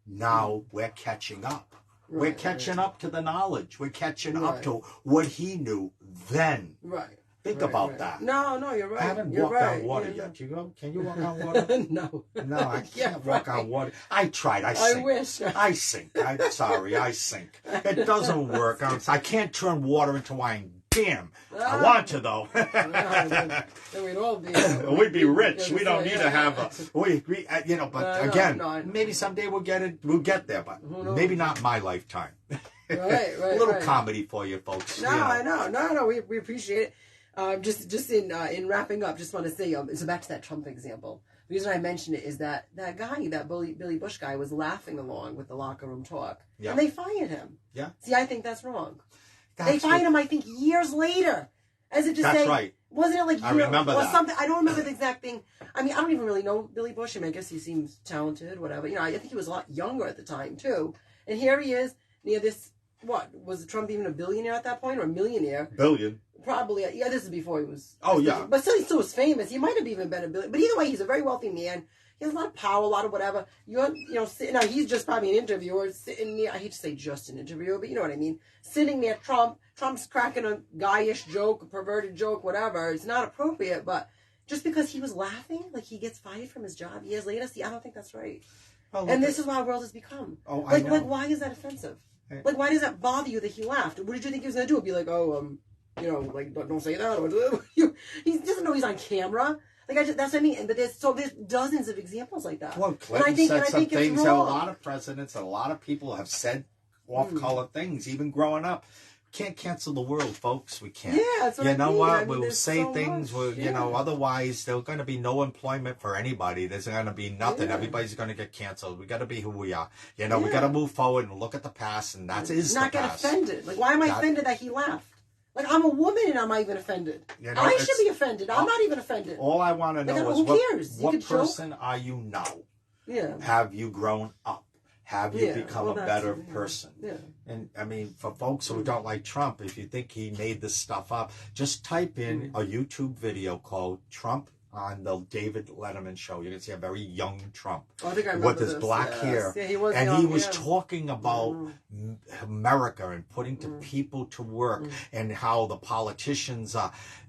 Now we're catching up. We're catching up to the knowledge. We're catching up to what he knew then. Right. Think about that. No, you're right. I haven't walked on water yet. Can you walk on water? No. No, I can't walk on water. I tried. I sink. I wish. I sink. I'm sorry. I sink. It doesn't work. I can't turn water into wine. Damn. I want to, though. Then we'd all be... We'd be rich. We don't need to have a... But again, maybe someday we'll get it. We'll get there, but maybe not my lifetime. Right. A little comedy for you folks. No, I know. No, we appreciate it. Just in wrapping up, just want to say, so back to that Trump example. The reason I mentioned it is that guy, that Billy Bush guy, was laughing along with the locker room talk, and they fired him. Yeah. See, I think that's wrong. They fired him, I think, years later, as if to say, Wasn't it like I remember or that. something? I don't remember the exact thing. I mean, I don't even really know Billy Bush. I mean, I guess he seems talented, whatever. You know, I think he was a lot younger at the time too. And here he is near this. What was Trump even a billionaire at that point or a millionaire? Billion. Probably. Yeah, this is before he was. Oh yeah. But still, he still was famous. He might have even been a billion. But either way, he's a very wealthy man. He has a lot of power, a lot of whatever. Sitting. Now he's just probably an interviewer sitting near. I hate to say just an interviewer, but you know what I mean. Sitting near Trump. Trump's cracking a guyish joke, a perverted joke, whatever. It's not appropriate, but just because he was laughing, like he gets fired from his job years later. See, I don't think that's right. Well, and this is how our world has become. Oh, I know. Like, why is that offensive? Like, why does that bother you that he laughed? What did you think he was gonna do? Be like, like, don't say that, or he doesn't know he's on camera. Like, that's what I mean. But there's dozens of examples like that. Well, Clinton said some things that a lot of presidents and a lot of people have said off-color things, even growing up. Can't cancel the world, folks. We can't. Yeah, that's what I mean. You know what? I mean, we'll say things. Otherwise, there's going to be no employment for anybody. There's going to be nothing. Yeah. Everybody's going to get canceled. We got to be who we are. We got to move forward and look at the past, and that is the past. Not get offended. Like, why am I offended that he laughed? Like, I'm a woman and I'm not even offended. I should be offended. I'm not even offended. All I want to know is who cares? What person are you now? Yeah. Have you grown up? Have you become a better person? Yeah. And I mean, for folks who don't like Trump, if you think he made this stuff up, just type in a YouTube video called Trump on the David Letterman show. You can see a very young Trump with his black hair. Yeah, he was and young, he was talking about America and putting people to work and how the politicians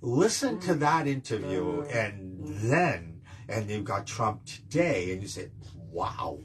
listen to that interview and you got Trump today and you say, wow.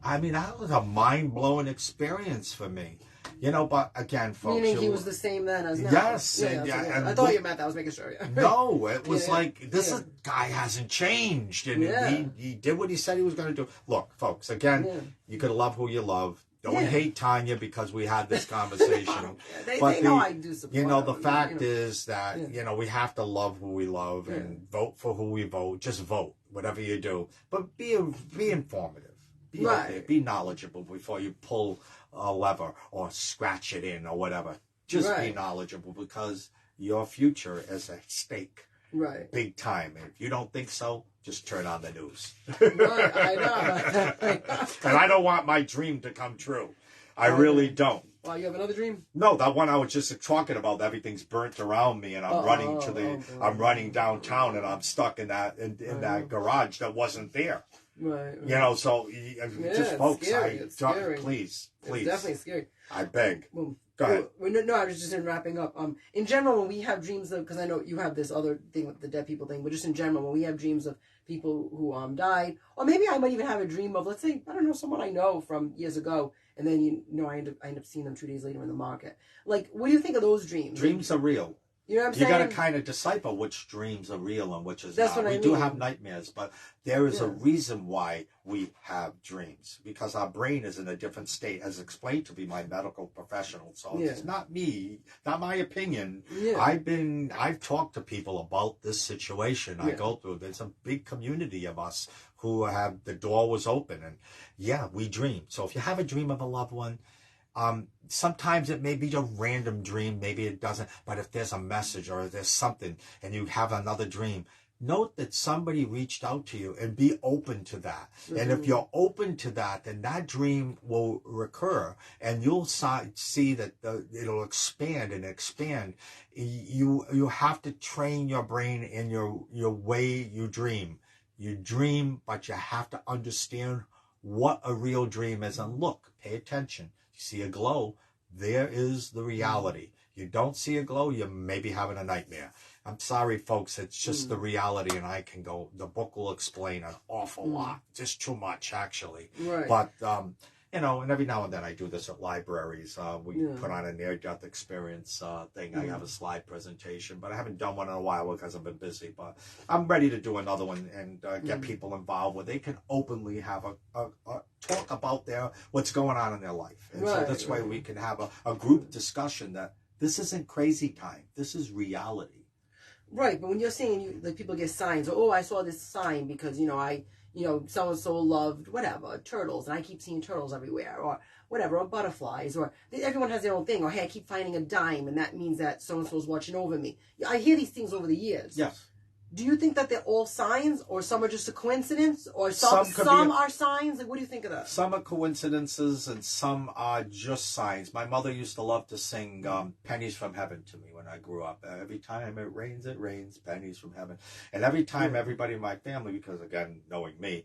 I mean, that was a mind-blowing experience for me. But again, folks... Meaning he was the same then as now. Yes. And I thought you meant that. I was making sure. No, it was like, this guy hasn't changed. And he did what he said he was going to do. Look, folks, again, you could love who you love. Don't hate Tanya because we had this conversation. They know I do support the fact is that, we have to love who we love and vote for who we vote. Just vote, whatever you do. But be informative. Be knowledgeable before you pull a lever or scratch it in or whatever. Just be knowledgeable because your future is at stake. Right. Big time. And if you don't think so, just turn on the news. Right, I know. And I don't want my dream to come true. I really don't. Well, you have another dream? No, that one I was just talking about. Everything's burnt around me, and I'm I'm running downtown, and I'm stuck in that garage that wasn't there. Right. So just folks, scary. Please. It's definitely scary. I beg. Well, go ahead. No, I was just wrapping up. In general, when we have dreams of, because I know you have this other thing with the dead people thing, but just in general, when we have dreams of people who died, or maybe I might even have a dream of, let's say, I don't know, someone I know from years ago, and then I end up seeing them 2 days later in the market. Like, what do you think of those dreams? Dreams are real. You know what I'm saying? You got to kind of decipher which dreams are real and which is not. What I mean. We do have nightmares, but there is a reason why we have dreams. Because our brain is in a different state, as explained to me by medical professionals. So it's not me, not my opinion. Yeah. I've talked to people about this situation I go through. There's a big community of us who have, the door was open. And we dream. So if you have a dream of a loved one, sometimes it may be a random dream, maybe it doesn't, but if there's a message or there's something and you have another dream, note that somebody reached out to you and be open to that. Mm-hmm. And if you're open to that, then that dream will recur and you'll see that it'll expand and expand. You have to train your brain in your way you dream. You dream, but you have to understand what a real dream is. And look, pay attention. You see a glow, there is the reality. You don't see a glow, you may be having a nightmare. I'm sorry, folks, it's just the reality, and the book will explain an awful lot. Just too much, actually. Right. But, and every now and then I do this at libraries. We put on a near-death experience thing. I have a slide presentation, but I haven't done one in a while because I've been busy. But I'm ready to do another one and get people involved where they can openly have a talk about what's going on in their life. And so that's why we can have a group discussion that this isn't crazy time. This is reality. Right, but when you're saying people get signs, I saw this sign because, so-and-so loved, whatever, turtles, and I keep seeing turtles everywhere. whatever, or butterflies, or everyone has their own thing, or hey, I keep finding a dime, and that means that so-and-so is watching over me. I hear these things over the years. Yes. Do you think that they're all signs, or some are just a coincidence, or some are signs? Like, what do you think of that? Some are coincidences, and some are just signs. My mother used to love to sing "Pennies from Heaven" to me when I grew up. Every time it rains, pennies from heaven. And every time everybody in my family, because again, knowing me,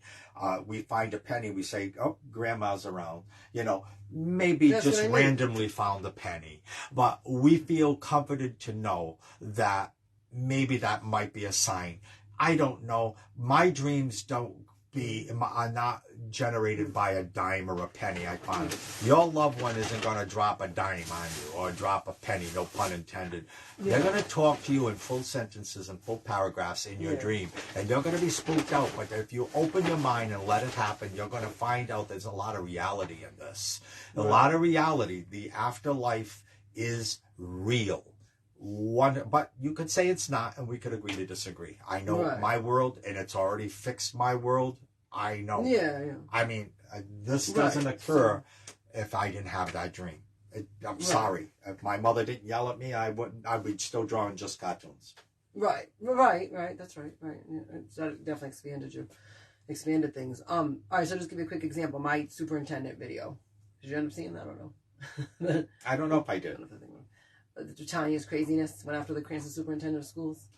we find a penny, we say, "Oh, Grandma's around." You know, maybe that's just randomly found a penny, but we feel comforted to know that. Maybe that might be a sign. I don't know. My dreams are not generated by a dime or a penny, I find. Your loved one isn't going to drop a dime on you or drop a penny, no pun intended. They're going to talk to you in full sentences and full paragraphs in your dream. And you're going to be spooked out. But if you open your mind and let it happen, you're going to find out there's a lot of reality in this. A lot of reality. The afterlife is real. But you could say it's not, and we could agree to disagree. I know my world, and it's already fixed my world. I know. Yeah. I mean, this doesn't occur if I didn't have that dream. I'm sorry. If my mother didn't yell at me, I would still drawing just cartoons. Right. That's right. Right. Yeah. That definitely expanded things. All right. So just give you a quick example. My superintendent video. Did you end up seeing that or no? I don't know if I did. Tanya's craziness went after the Cranston superintendent of schools. I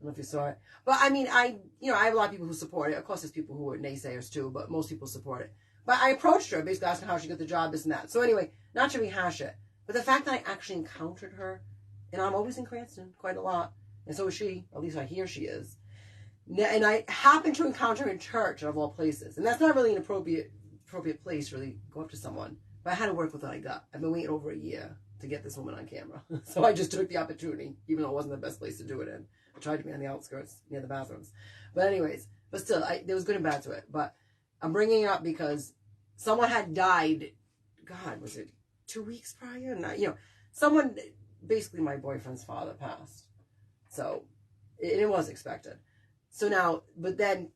don't know if you saw it, but I mean, I have a lot of people who support it. Of course, there's people who are naysayers too, but most people support it. But I approached her, basically asking how she got the job, this and that. So anyway, not to rehash it, but the fact that I actually encountered her, and I'm always in Cranston quite a lot, and so is she. At least I hear she is. And I happened to encounter her in church, of all places, and that's not really an appropriate place to really go up to someone. But I had to work with what I got. I've been waiting over a year to get this woman on camera. So I just took the opportunity, even though it wasn't the best place to do it in. I tried to be on the outskirts, near the bathrooms. But anyways, but still, there was good and bad to it. But I'm bringing it up because someone had died, God, was it 2 weeks prior? Someone, basically my boyfriend's father passed. So it was expected. So now, but then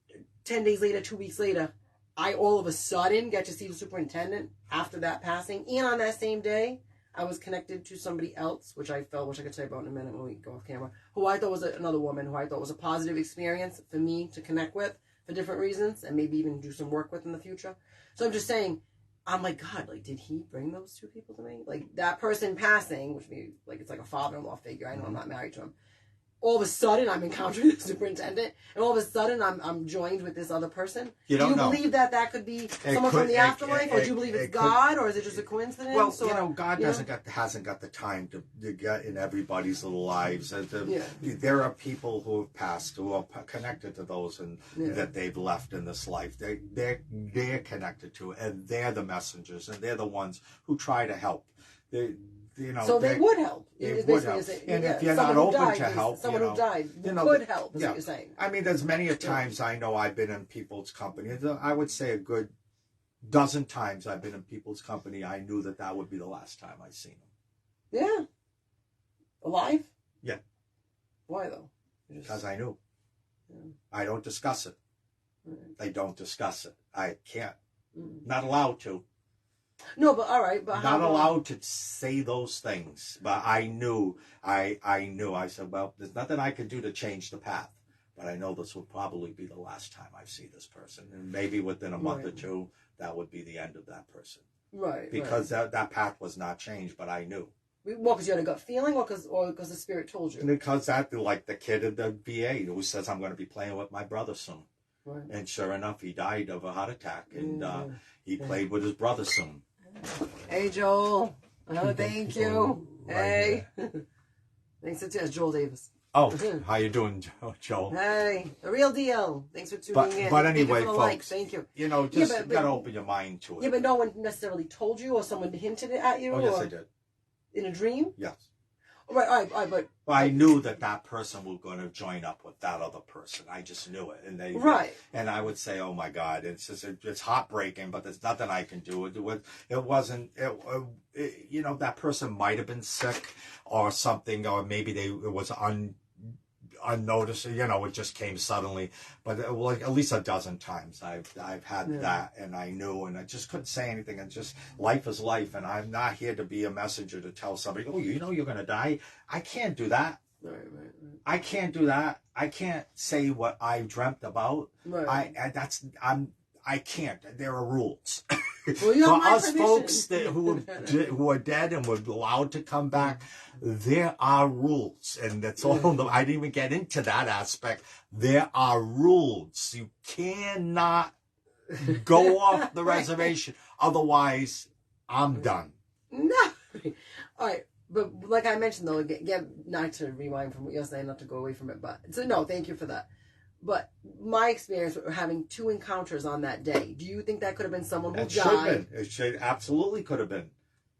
10 days later, 2 weeks later, I all of a sudden get to see the superintendent after that passing. And on that same day, I was connected to somebody else, which I could tell you about in a minute when we go off camera, who I thought was another woman, who I thought was a positive experience for me to connect with for different reasons and maybe even do some work with in the future. So I'm just saying, I'm like, God, like, did he bring those two people to me? Like, that person passing, which means, like, it's like a father-in-law figure. I know I'm not married to him. All of a sudden, I'm encountering the superintendent, and all of a sudden, I'm joined with this other person. Do you believe that could be someone from the afterlife, or do you believe it's God, or is it just a coincidence? Well, God hasn't got the time to get in everybody's little lives. There are people who have passed who are connected to those and that they've left in this life. They're connected to it, and they're the messengers, and they're the ones who try to help. So they would help. They would help. And if you're not open to help, someone who died could help, is what you're saying. I mean, there's many a times I know I've been in people's company. I would say a good dozen times I've been in people's company. I knew that would be the last time I seen them. Yeah. Alive? Yeah. Why, though? Because I knew. Yeah. I don't discuss it. Right. I don't discuss it. I can't. Not allowed to. No, but all right, but not allowed to say those things. But I knew. I said, well, there's nothing I can do to change the path. But I know this will probably be the last time I see this person, and maybe within a month or two, that would be the end of that person. Right. Because that path was not changed, but I knew. Well, because you had a gut feeling, or because the spirit told you. Because that, like the kid at the VA who says, I'm going to be playing with my brother soon. Right. And sure enough, he died of a heart attack, and he played with his brother soon. Hey, Joel. Oh, thank you. Hey. Thanks for tuning in. Joel Davis. Oh, how you doing, Joel? Hey, the real deal. Thanks for tuning in. But anyway, folks, thank you. Just got to open your mind to it. Yeah, but no one necessarily told you, or someone hinted it at you? Oh, yes, I did. In a dream? Yes. Right, all right, but I knew that person was going to join up with that other person. I just knew it, and and I would say, "Oh my God, it's heartbreaking," but there's nothing I can do. It wasn't. That person might have been sick or something, or maybe it was unnoticed. It just came suddenly. But like at least a dozen times I've had that, and I knew, and I just couldn't say anything. And just life is life, and I'm not here to be a messenger to tell somebody, oh, you're gonna die. I can't do that. Right. I can't do that. I can't say what I've dreamt about. Right. I can't. There are rules. Well, For us folks who are dead and were allowed to come back, there are rules, and that's all. I didn't even get into that aspect. There are rules. You cannot go off the reservation. Otherwise, I'm done. No. All right. But like I mentioned, though, again, not to rewind from what you're saying, not to go away from it, but so no, thank you for that. But my experience with having 2 encounters on that day, do you think that could have been someone who died? It absolutely could have been.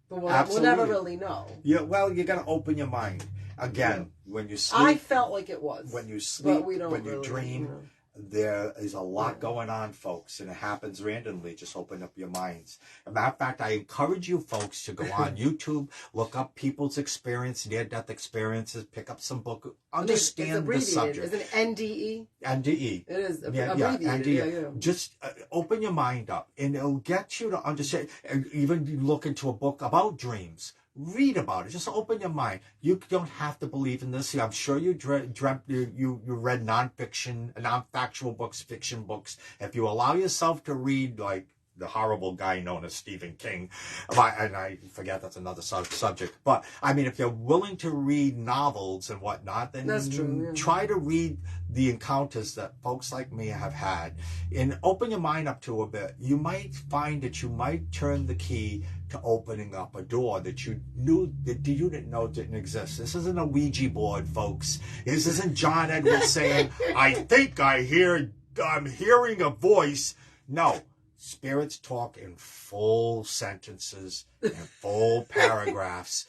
But we'll never really know. Yeah, well, you got to open your mind. Again, when you sleep. I felt like it was. When you sleep, when you really, dream, there is a lot going on, folks, and it happens randomly. Just open up your minds. As a matter of fact, I encourage you folks to go on YouTube, look up people's experience, near-death experiences, pick up some book, understand the subject. Is it NDE? NDE. It is abbreviated. NDE. Just open your mind up, and it'll get you to understand. Even look into a book about dreams. Read about it. Just open your mind. You don't have to believe in this. I'm sure you you read non-fiction, non-factual books, fiction books. If you allow yourself to read, like the horrible guy known as Stephen King, and I forget that's another subject. But I mean, if you're willing to read novels and whatnot, then that's true. Try to read the encounters that folks like me have had, and open your mind up to a bit. You might find that you might turn the key to opening up a door that you didn't know didn't exist. This isn't a Ouija board, folks. This isn't John Edwards saying, "I think I'm hearing a voice." No. Spirits talk in full sentences and full paragraphs.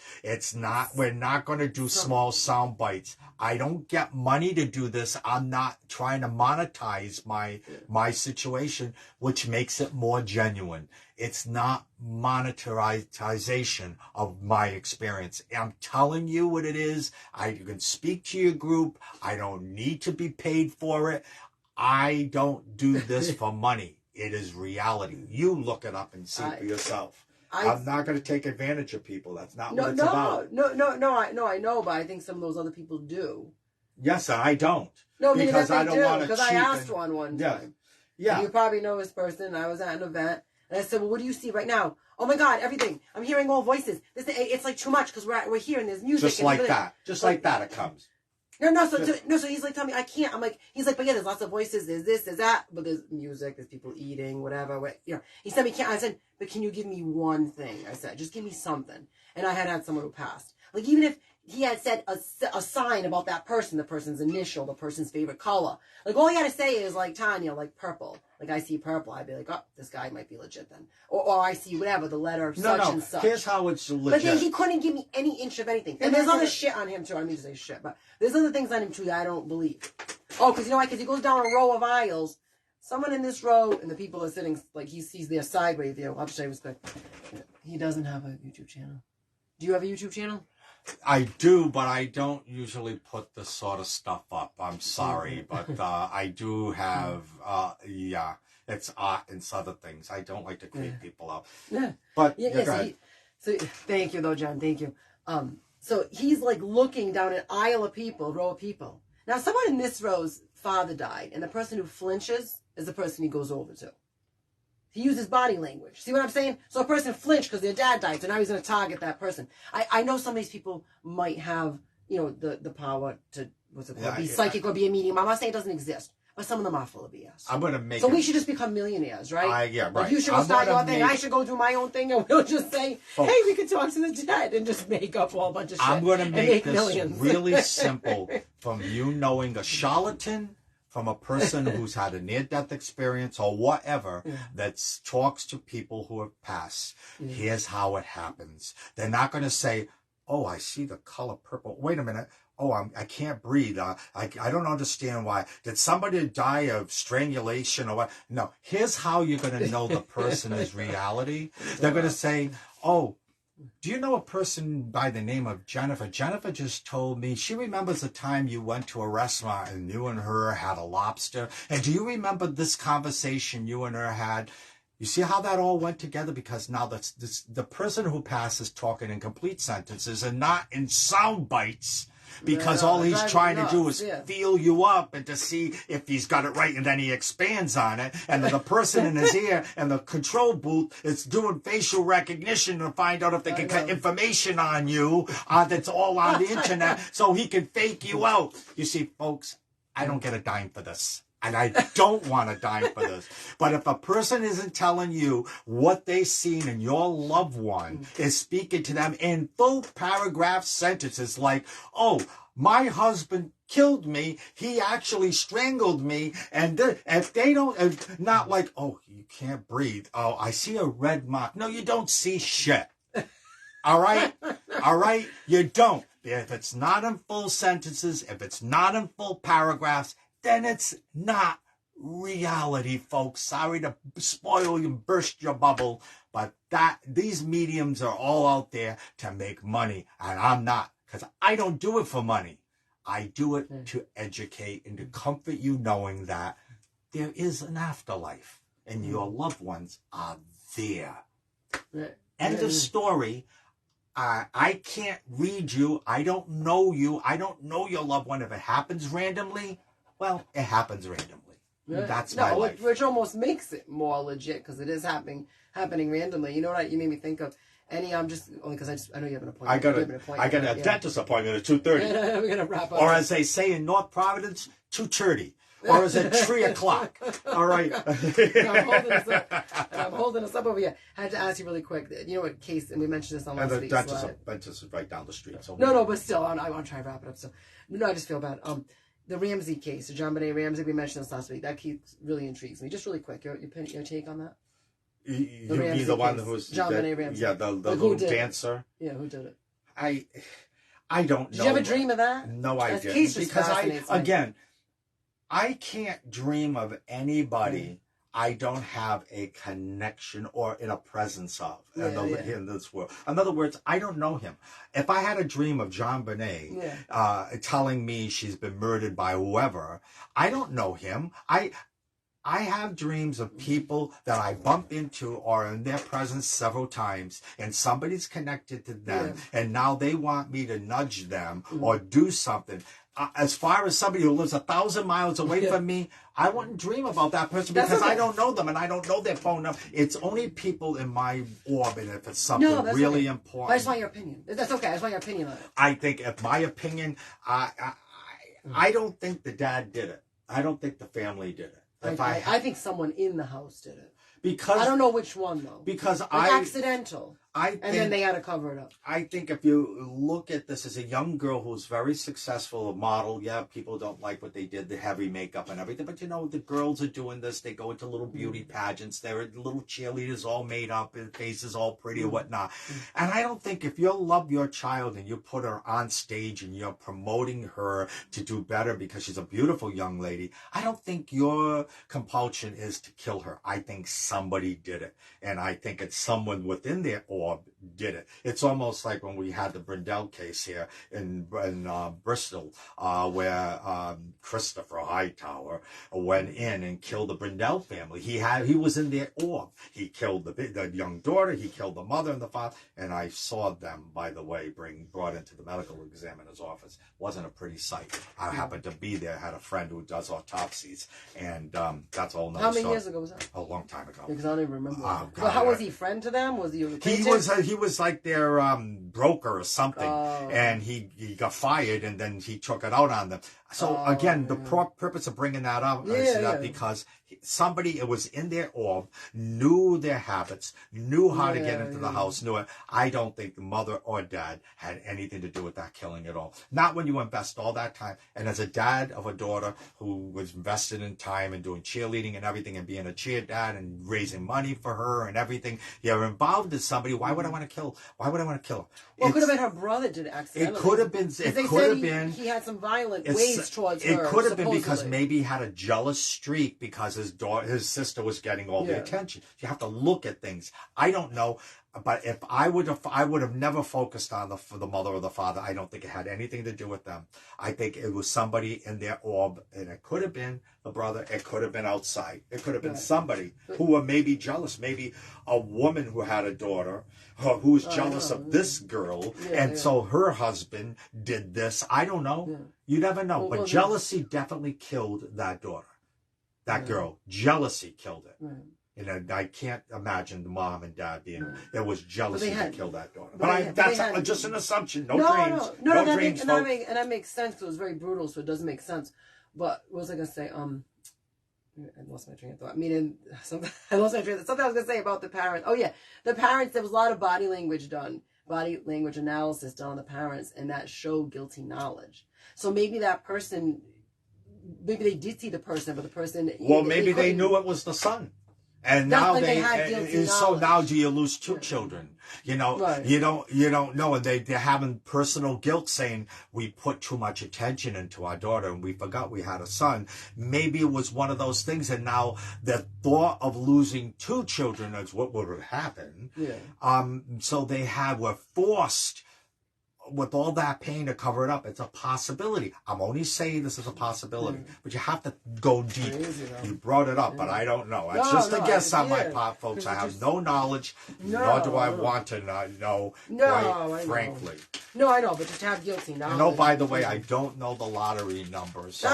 We're not going to do small sound bites. I don't get money to do this. I'm not trying to monetize my situation, which makes it more genuine. It's not monetization of my experience. I'm telling you what it is. You can speak to your group. I don't need to be paid for it. I don't do this for money. It is reality. You look it up and see for yourself. I'm not going to take advantage of people. That's not what it's about. No, I know, but I think some of those other people do. Yes, I don't. No, because I don't want to cheat. Because I asked one time. Yeah. And you probably know this person. I was at an event, and I said, "Well, what do you see right now?" "Oh my God, everything! I'm hearing all voices. It's like too much because we're here and there's music." Just like that. Just like that, it comes. So he's like, "Tell me, I can't." I'm like, he's like, "But yeah, there's lots of voices. There's this, there's that, but there's music, there's people eating, whatever." He said, "I said, but can you give me one thing?" I said, "Just give me something." And I had someone who passed. Like, even if he had said a sign about that person, the person's initial, the person's favorite color. Like, all he had to say is, like, Tanya, like, purple. Like, I see purple. I'd be like, oh, this guy might be legit then. Or I see whatever, the letter and such. Here's how it's legit. But then he couldn't give me any inch of anything. And there's other shit on him, too. I don't mean to say shit, but there's other things on him, too, that I don't believe. Oh, because you know why? Because he goes down a row of aisles. Someone in this row, and the people are sitting, like, he sees their sideways view. I'll just show you real quick. He doesn't have a YouTube channel. Do you have a YouTube channel? I do, but I don't usually put this sort of stuff up. I'm sorry, but I do have, it's art and other things. I don't like to creep people out. Yeah. But, so thank you, though, John. Thank you. So he's, like, looking down an aisle of people, row of people. Now, someone in this row's father died, and the person who flinches is the person he goes over to. He uses body language. See what I'm saying? So a person flinched because their dad died, so now he's going to target that person. I know some of these people might have, the power to, be psychic or be a medium. I'm not saying it doesn't exist, but some of them are full of BS. I'm going to make we should just become millionaires, right? Right. Like, you should go start your thing. I should go do my own thing, and we'll just say, hey, we can talk to the dead and just make up a whole bunch of shit. I'm going to make this millions. really simple from you knowing a charlatan, from a person who's had a near-death experience or whatever that talks to people who have passed. Here's how it happens. They're not going to say, oh, I see the color purple. Wait a minute. Oh, I can't breathe. I don't understand why. Did somebody die of strangulation or what? No. Here's how you're going to know the person is reality. They're going to say, oh, Do you know a person by the name of Jennifer? Jennifer just told me she remembers the time you went to a restaurant and you and her had a lobster. And do you remember this conversation you and her had? You see how that all went together? Because now the person who passes talking in complete sentences and not in sound bites. Because all he's trying to do is feel you up and to see if he's got it right, and then he expands on it. And then the person in his ear and the control booth is doing facial recognition to find out if they can get information on you that's all on the internet so he can fake you out. You see, folks, I don't get a dime for this. And I don't want a dime for this. But if a person isn't telling you what they've seen and your loved one is speaking to them in full paragraph sentences like, oh, my husband killed me. He actually strangled me. And if they don't, not like, oh, you can't breathe. Oh, I see a red mark. No, you don't see shit. All right? All right? You don't. If it's not in full sentences, if it's not in full paragraphs, then it's not reality, folks. Sorry to spoil you and burst your bubble, but these mediums are all out there to make money, and I'm not, because I don't do it for money. I do it to educate and to comfort you, knowing that there is an afterlife, and your loved ones are there. End of story. I can't read you. I don't know you. I don't know your loved one. If it happens randomly, well, it happens randomly. Yeah. That's my life. Which almost makes it more legit because it is happening randomly. You know what you made me think of? Just only because I know you have an appointment. I got a dentist appointment at 2:30. We're gonna wrap up. Or as they say in North Providence, 2:30. Or is it 3 o'clock? All right. I'm holding us up over here. I had to ask you really quick. You know what case, and we mentioned this on last week's slide. The dentist is right down the street. So no, but still, I want to try to wrap it up. So, no, I just feel bad. The Ramsey case, the John Benet Ramsey, we mentioned this last week. That case really intrigues me. Just really quick, your take on that? You mean the one who's John Benet Ramsey? Yeah, the little dancer. Yeah, who did it? I don't know. Did you ever dream of that? No, I didn't. Because I can't dream of anybody I don't have a connection or in a presence of in this world. In other words, I don't know him. If I had a dream of John Benet telling me she's been murdered by whoever, I don't know him. I have dreams of people that I bump into or in their presence several times, and somebody's connected to them, and now they want me to nudge them or do something. As far as somebody who lives 1,000 miles away from me, I wouldn't dream about that person because I don't know them and I don't know their phone number. It's only people in my orbit if it's something really important. But I just want your opinion. That's okay. I just want your opinion on it. I think, if my opinion, I don't think the dad did it. I don't think the family did it. I think someone in the house did it. Because I don't know which one though. Because accidental. And then they had to cover it up. I think if you look at this as a young girl who's very successful, a model, people don't like what they did, the heavy makeup and everything, but the girls are doing this. They go into little beauty pageants. They're little cheerleaders all made up, and faces all pretty and whatnot. And I don't think if you love your child and you put her on stage and you're promoting her to do better because she's a beautiful young lady, I don't think your compulsion is to kill her. I think somebody did it. And I think it's someone within their orb did it. It's almost like when we had the Brindle case here in Bristol, where Christopher Hightower went in and killed the Brindle family. He was in their orb. He killed the young daughter. He killed the mother and the father. And I saw them, by the way, brought into the medical examiner's office. Wasn't a pretty sight. I happened to be there. Had a friend who does autopsies, and that's all. How many years ago was that? A long time ago. Because I don't even remember. Well, how was he? Friend to them? Was he? He was like their broker or something, and he got fired, and then he took it out on them. So again, the purpose of bringing that up is that because somebody, it was in their orb, knew their habits, knew how to get into the house, knew it. I don't think the mother or dad had anything to do with that killing at all. Not when you invest all that time. And as a dad of a daughter who was invested in time and doing cheerleading and everything and being a cheer dad and raising money for her and everything, you're involved in somebody. Why would I want to kill? Why would I want to kill her? Well, it could have been her brother did it accidentally. It could have been. It could have been. He had some violent ways towards her. It could have been because maybe he had a jealous streak because his sister was getting all the attention. You have to look at things. I don't know, but if I would have never focused on the mother or the father. I don't think it had anything to do with them. I think it was somebody in their orb, and it could have been the brother. It could have been outside. It could have been somebody who were maybe jealous. Maybe a woman who had a daughter who was jealous of this girl, and so her husband did this. I don't know. Yeah. You never know. But jealousy definitely killed that daughter. That girl. Jealousy killed it. Right. And I can't imagine the mom and dad being, there was jealousy that killed that daughter. But that's just an assumption. No dreams. No dreams, folks. And that makes sense because it was very brutal, so it doesn't make sense. But what was I going to say? I lost my train of thought. I lost my train of thought. Something I was going to say about the parents. Oh, yeah. The parents, there was a lot of body language analysis done on the parents, and that showed guilty knowledge. So maybe that person, maybe they did see the person, but the person... Well, maybe they knew it was the son. And now so now do you lose two children? You know, you don't know, and they're having personal guilt, saying we put too much attention into our daughter and we forgot we had a son. Maybe it was one of those things, and now the thought of losing two children is what would have happened. Yeah. So were forced with all that pain to cover it up. It's a possibility. I'm only saying this is a possibility, but you have to go deep. You brought it up, but I don't know. It's just a guess on my part, folks. I have no knowledge, nor do I want to know, quite frankly. No, I know, but just have guilty knowledge. No, by the way, I don't know the lottery numbers. So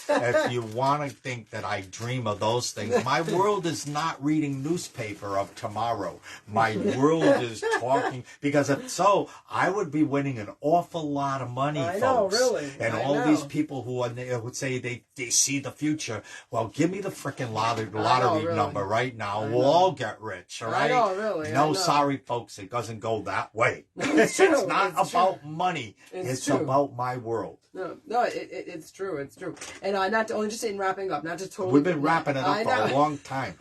if you want to think that I dream of those things, my world is not reading newspaper of tomorrow. My world is talking, because if so, I would be winning an awful lot of money, folks. Know, really. And these people who would say they see the future. Well, give me the freaking lottery number right now. We'll all get rich, all right? I know, really. No, sorry, folks. It doesn't go that way. It's not about money. It's about my world. No, it's true. It's true. And just in wrapping up, not just totally. We've been wrapping it up for a long time.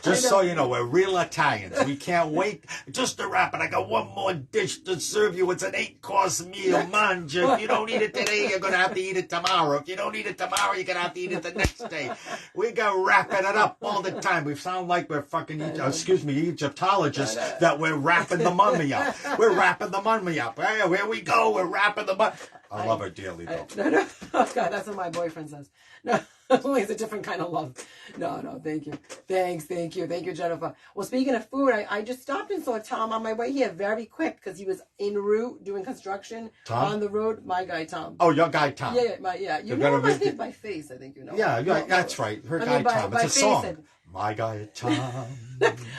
Just so you know, we're real Italians. We can't wait. Just to wrap it, I got one more dish to serve you. It's an 8-course meal. Manja. If you don't eat it today, you're going to have to eat it tomorrow. If you don't eat it tomorrow, you're going to have to eat it the next day. We got wrapping it up all the time. We sound like we're fucking, Egyptologists, that we're wrapping the mummy up. We're wrapping the mummy up. Hey, here we go. We're wrapping the mummy. I love her dearly, though. No. Oh, God, that's what my boyfriend says. No, it's a different kind of love. No, thank you. Thank you, Jennifer. Well, speaking of food, I just stopped and saw Tom on my way here very quick because he was en route doing construction on the road. My guy, Tom. Oh, your guy, Tom. Yeah. You know him, I think, by face, I think you know. Yeah, that's right. Her guy, Tom. It's a song. My guy, Tom.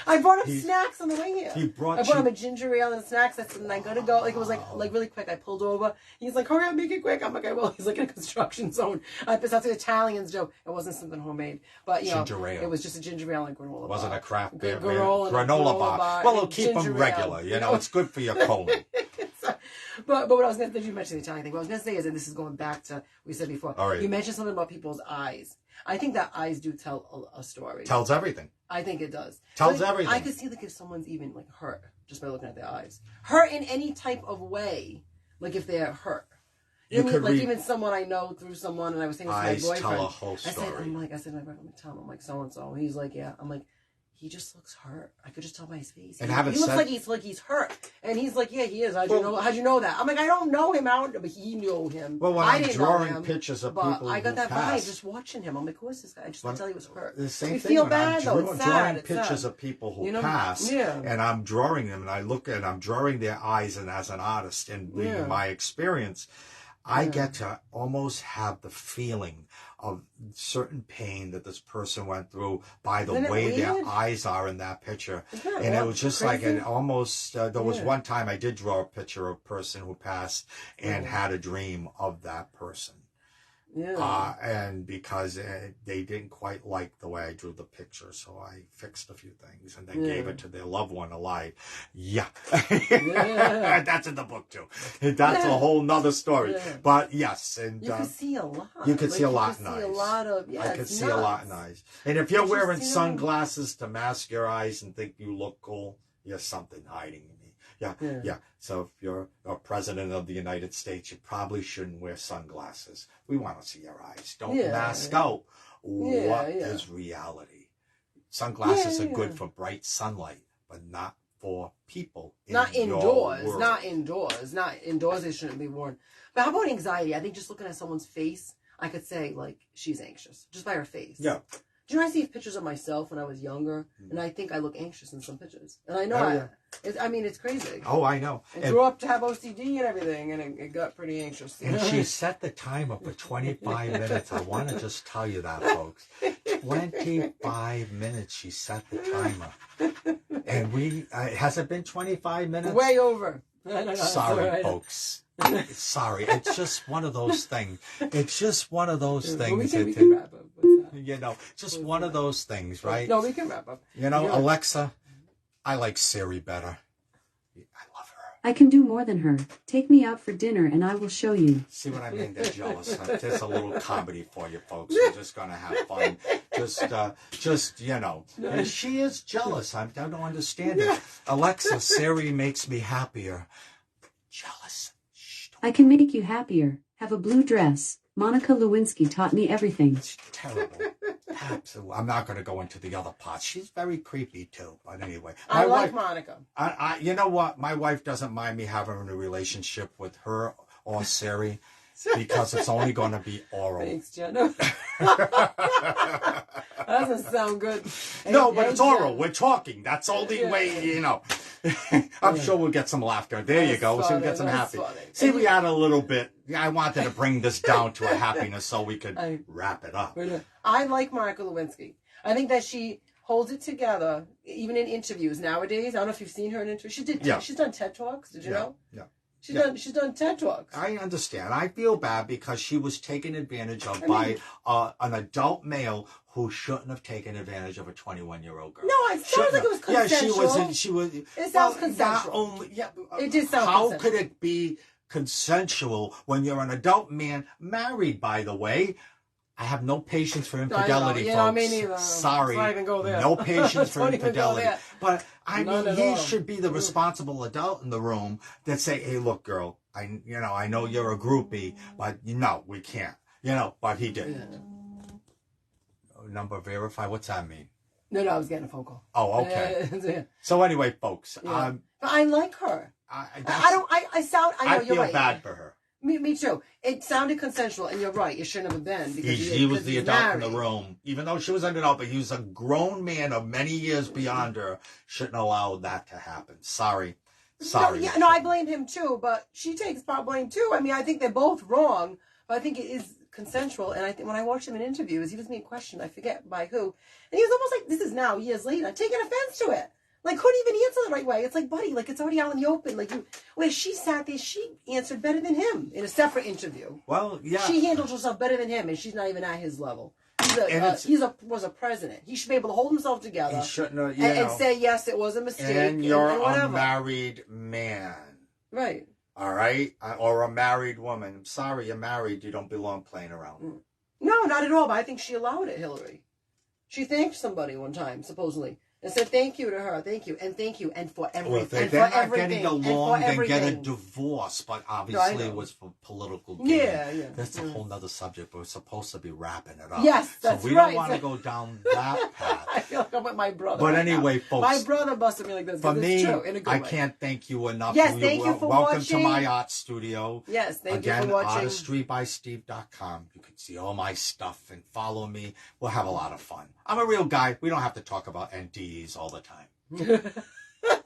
I brought him snacks on the way here. I brought him a ginger ale and snacks. I said, and I gotta go. Like, it was like really quick. I pulled over. He's like, hurry up, make it quick. I'm like, I will. He's like in a construction zone. It's not the Italians joke. It wasn't something homemade. But, ginger ale. It was just a ginger ale and granola bar. Wasn't a craft beer. Granola bar. Well, it'll keep them regular. It's good for your colon. But what I was going to, you mentioned the Italian thing. What I was going to say is, and this is going back to what we said before. Right. You mentioned something about people's eyes. I think that eyes do tell a story. Tells everything. I think it does. Tells everything. I could see if someone's even hurt just by looking at their eyes. Hurt in any type of way. If they're hurt. You know what I mean? Even someone I know through someone, and I was saying this to my boyfriend. Eyes tell a whole story. I said, my boyfriend, Tom, I'm like, so-and-so. And he's like, yeah. I'm like, he just looks hurt. I could just tell by his face. And he looks like he's hurt. And he's like, yeah, he is. How'd you know that? I'm like, I don't know him out, but he knew him. Well, when I'm drawing pictures of people I got that vibe just watching him. I'm like, who is this guy? I just could tell he was hurt. The same thing. Feel bad though. It's sad. Drawing pictures of people who pass, and I'm drawing them, and I look and I'm drawing their eyes, and as an artist, and my experience, I get to almost have the feeling of certain pain that this person went through by the way their eyes are in that picture. And it was just crazy? Like almost, there was one time I did draw a picture of a person who passed and had a dream of that person. Yeah. And because they didn't quite like the way I drew the picture, so I fixed a few things and then gave it to their loved one alive. Yeah. That's in the book too. That's a whole nother story. Yeah. But yes, and you can see a lot. You can see a lot in eyes. I can see a lot in eyes. And if you're wearing sunglasses to mask your eyes and think you look cool, there's something hiding in me. Yeah. So if you're a president of the United States, you probably shouldn't wear sunglasses. We want to see your eyes. Don't mask out what is reality. Sunglasses are good for bright sunlight, but not for people. Not indoors. Not indoors. They shouldn't be worn. But how about anxiety? I think just looking at someone's face, I could say, like, she's anxious just by her face. Yeah. Do you know, I see pictures of myself when I was younger, and I think I look anxious in some pictures. And I know it's crazy. Oh, I know. I grew up to have OCD and everything, and it got pretty anxious. And she set the timer for 25 minutes. I want to just tell you that, folks. 25 minutes she set the timer. And has it been 25 minutes? Way over. Sorry, folks. Sorry. It's just one of those things. It's just one of those things. We can wrap up. You know, just one of those things, right? No, we can wrap up. You know, Alexa, I like Siri better. I love her. I can do more than her. Take me out for dinner and I will show you. See what I mean? They're jealous. There's a little comedy for you folks. We're just going to have fun. Just, you know. And she is jealous. I don't understand it. Alexa, Siri makes me happier. Jealous. I can make you happier. Have a blue dress. Monica Lewinsky taught me everything. It's terrible. Absolutely. I'm not going to go into the other parts. She's very creepy too. But anyway, I like Monica. You know what? My wife doesn't mind me having a relationship with her or Siri because it's only going to be oral. Thanks, Jenna. That doesn't sound good. No, but it's oral. We're talking. That's the only way, you know. I'm sure we'll get some laughter. There you go. So we'll get some happy. See, we had a little bit. I wanted to bring this down to a happiness so we could wrap it up. I like Monica Lewinsky. I think that she holds it together, even in interviews nowadays. I don't know if you've seen her in interviews. She's done TED Talks. Did you know? Yeah. She's done TED Talks. I understand. I feel bad because she was taken advantage of by an adult male who shouldn't have taken advantage of a 21-year-old girl. No, it sounds like it was consensual. Yeah, she was. It sounds consensual. It did sound How consensual. could it be consensual when you're an adult man, married, by the way? I have no patience for infidelity, folks. Me neither. Sorry. Let's not even go there. No patience for infidelity. But I mean, he all. should be the responsible adult in the room that say, "Hey, look, girl, I know you're a groupie, but no, we can't." You know, but he didn't. Yeah. Number verify. What's that mean? No, I was getting a phone call. Oh, okay. So anyway, folks, but I like her. I feel bad for her. Me too. It sounded consensual, and you're right. It shouldn't have been because he was the adult in the room, even though she was an adult. But he was a grown man of many years beyond her. Shouldn't allow that to happen. Sorry. No, I blame him too, but she takes part blame too. I mean, I think they're both wrong, but I think it is consensual. And I think when I watched him in interviews, he was being questioned. I forget by who, and he was almost like, "This is now years later, taking offense to it." Like, couldn't even answer the right way. It's like, buddy, like, it's already out in the open. Like, where she sat there, she answered better than him in a separate interview. Well, yeah. She handled herself better than him, and she's not even at his level. Was a president. He should be able to hold himself together. He shouldn't have, and say, yes, it was a mistake. And you're a married man. Right. All right? Or a married woman. I'm sorry, you're married. You don't belong playing around. No, not at all. But I think she allowed it, Hillary. She thanked somebody one time, supposedly. And said thank you to her, thank you, and for everything. Well, if they're not getting along, then get a divorce. But obviously it was for political gain. Yeah. That's a whole nother subject, but we're supposed to be wrapping it up. Yes, that's right. So we don't want to go down that path. I feel like I'm with my brother. But anyway, folks. My brother busted me like this. For me, true, in a good I way. can't thank you enough. Yes, thank you for welcome watching. Welcome to my art studio. Yes, thank you for watching. ArtistryBySteve.com. You can see all my stuff and follow me. We'll have a lot of fun. I'm a real guy. We don't have to talk about NDEs all the time.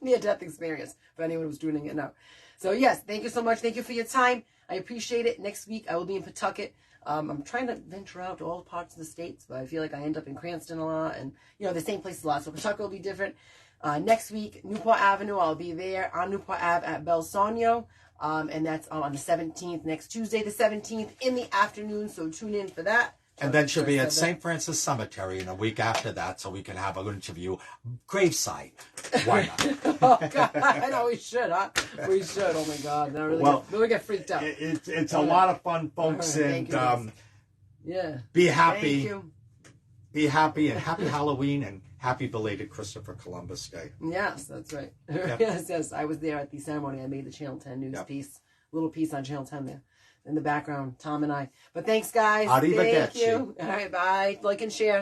Near-death experience for anyone who's tuning in now. So yes, thank you so much. Thank you for your time. I appreciate it. Next week I will be in Pawtucket. I'm trying to venture out to all parts of the states, but I feel like I end up in Cranston a lot, and the same places a lot. So Pawtucket will be different. Next week, Newport Avenue. I'll be there on Newport Ave at Belsonio, and that's on the 17th, next Tuesday, the 17th in the afternoon. So tune in for that. And then she'll be at St. Francis Cemetery in a week after that, so we can have an interview. Graveside. Why not? Oh, God. I know we should, huh? We should. Oh, my God. Really get freaked out. It's a lot of fun, folks. And be happy. Thank you. Be happy, and happy Halloween, and happy belated Christopher Columbus Day. Yes, that's right. Yep. Yes. I was there at the ceremony. I made the Channel 10 news piece, little piece on Channel 10 there. in the background, Tom and I. But thanks, guys. Arrivederci. Thank you. All right, bye. Like and share.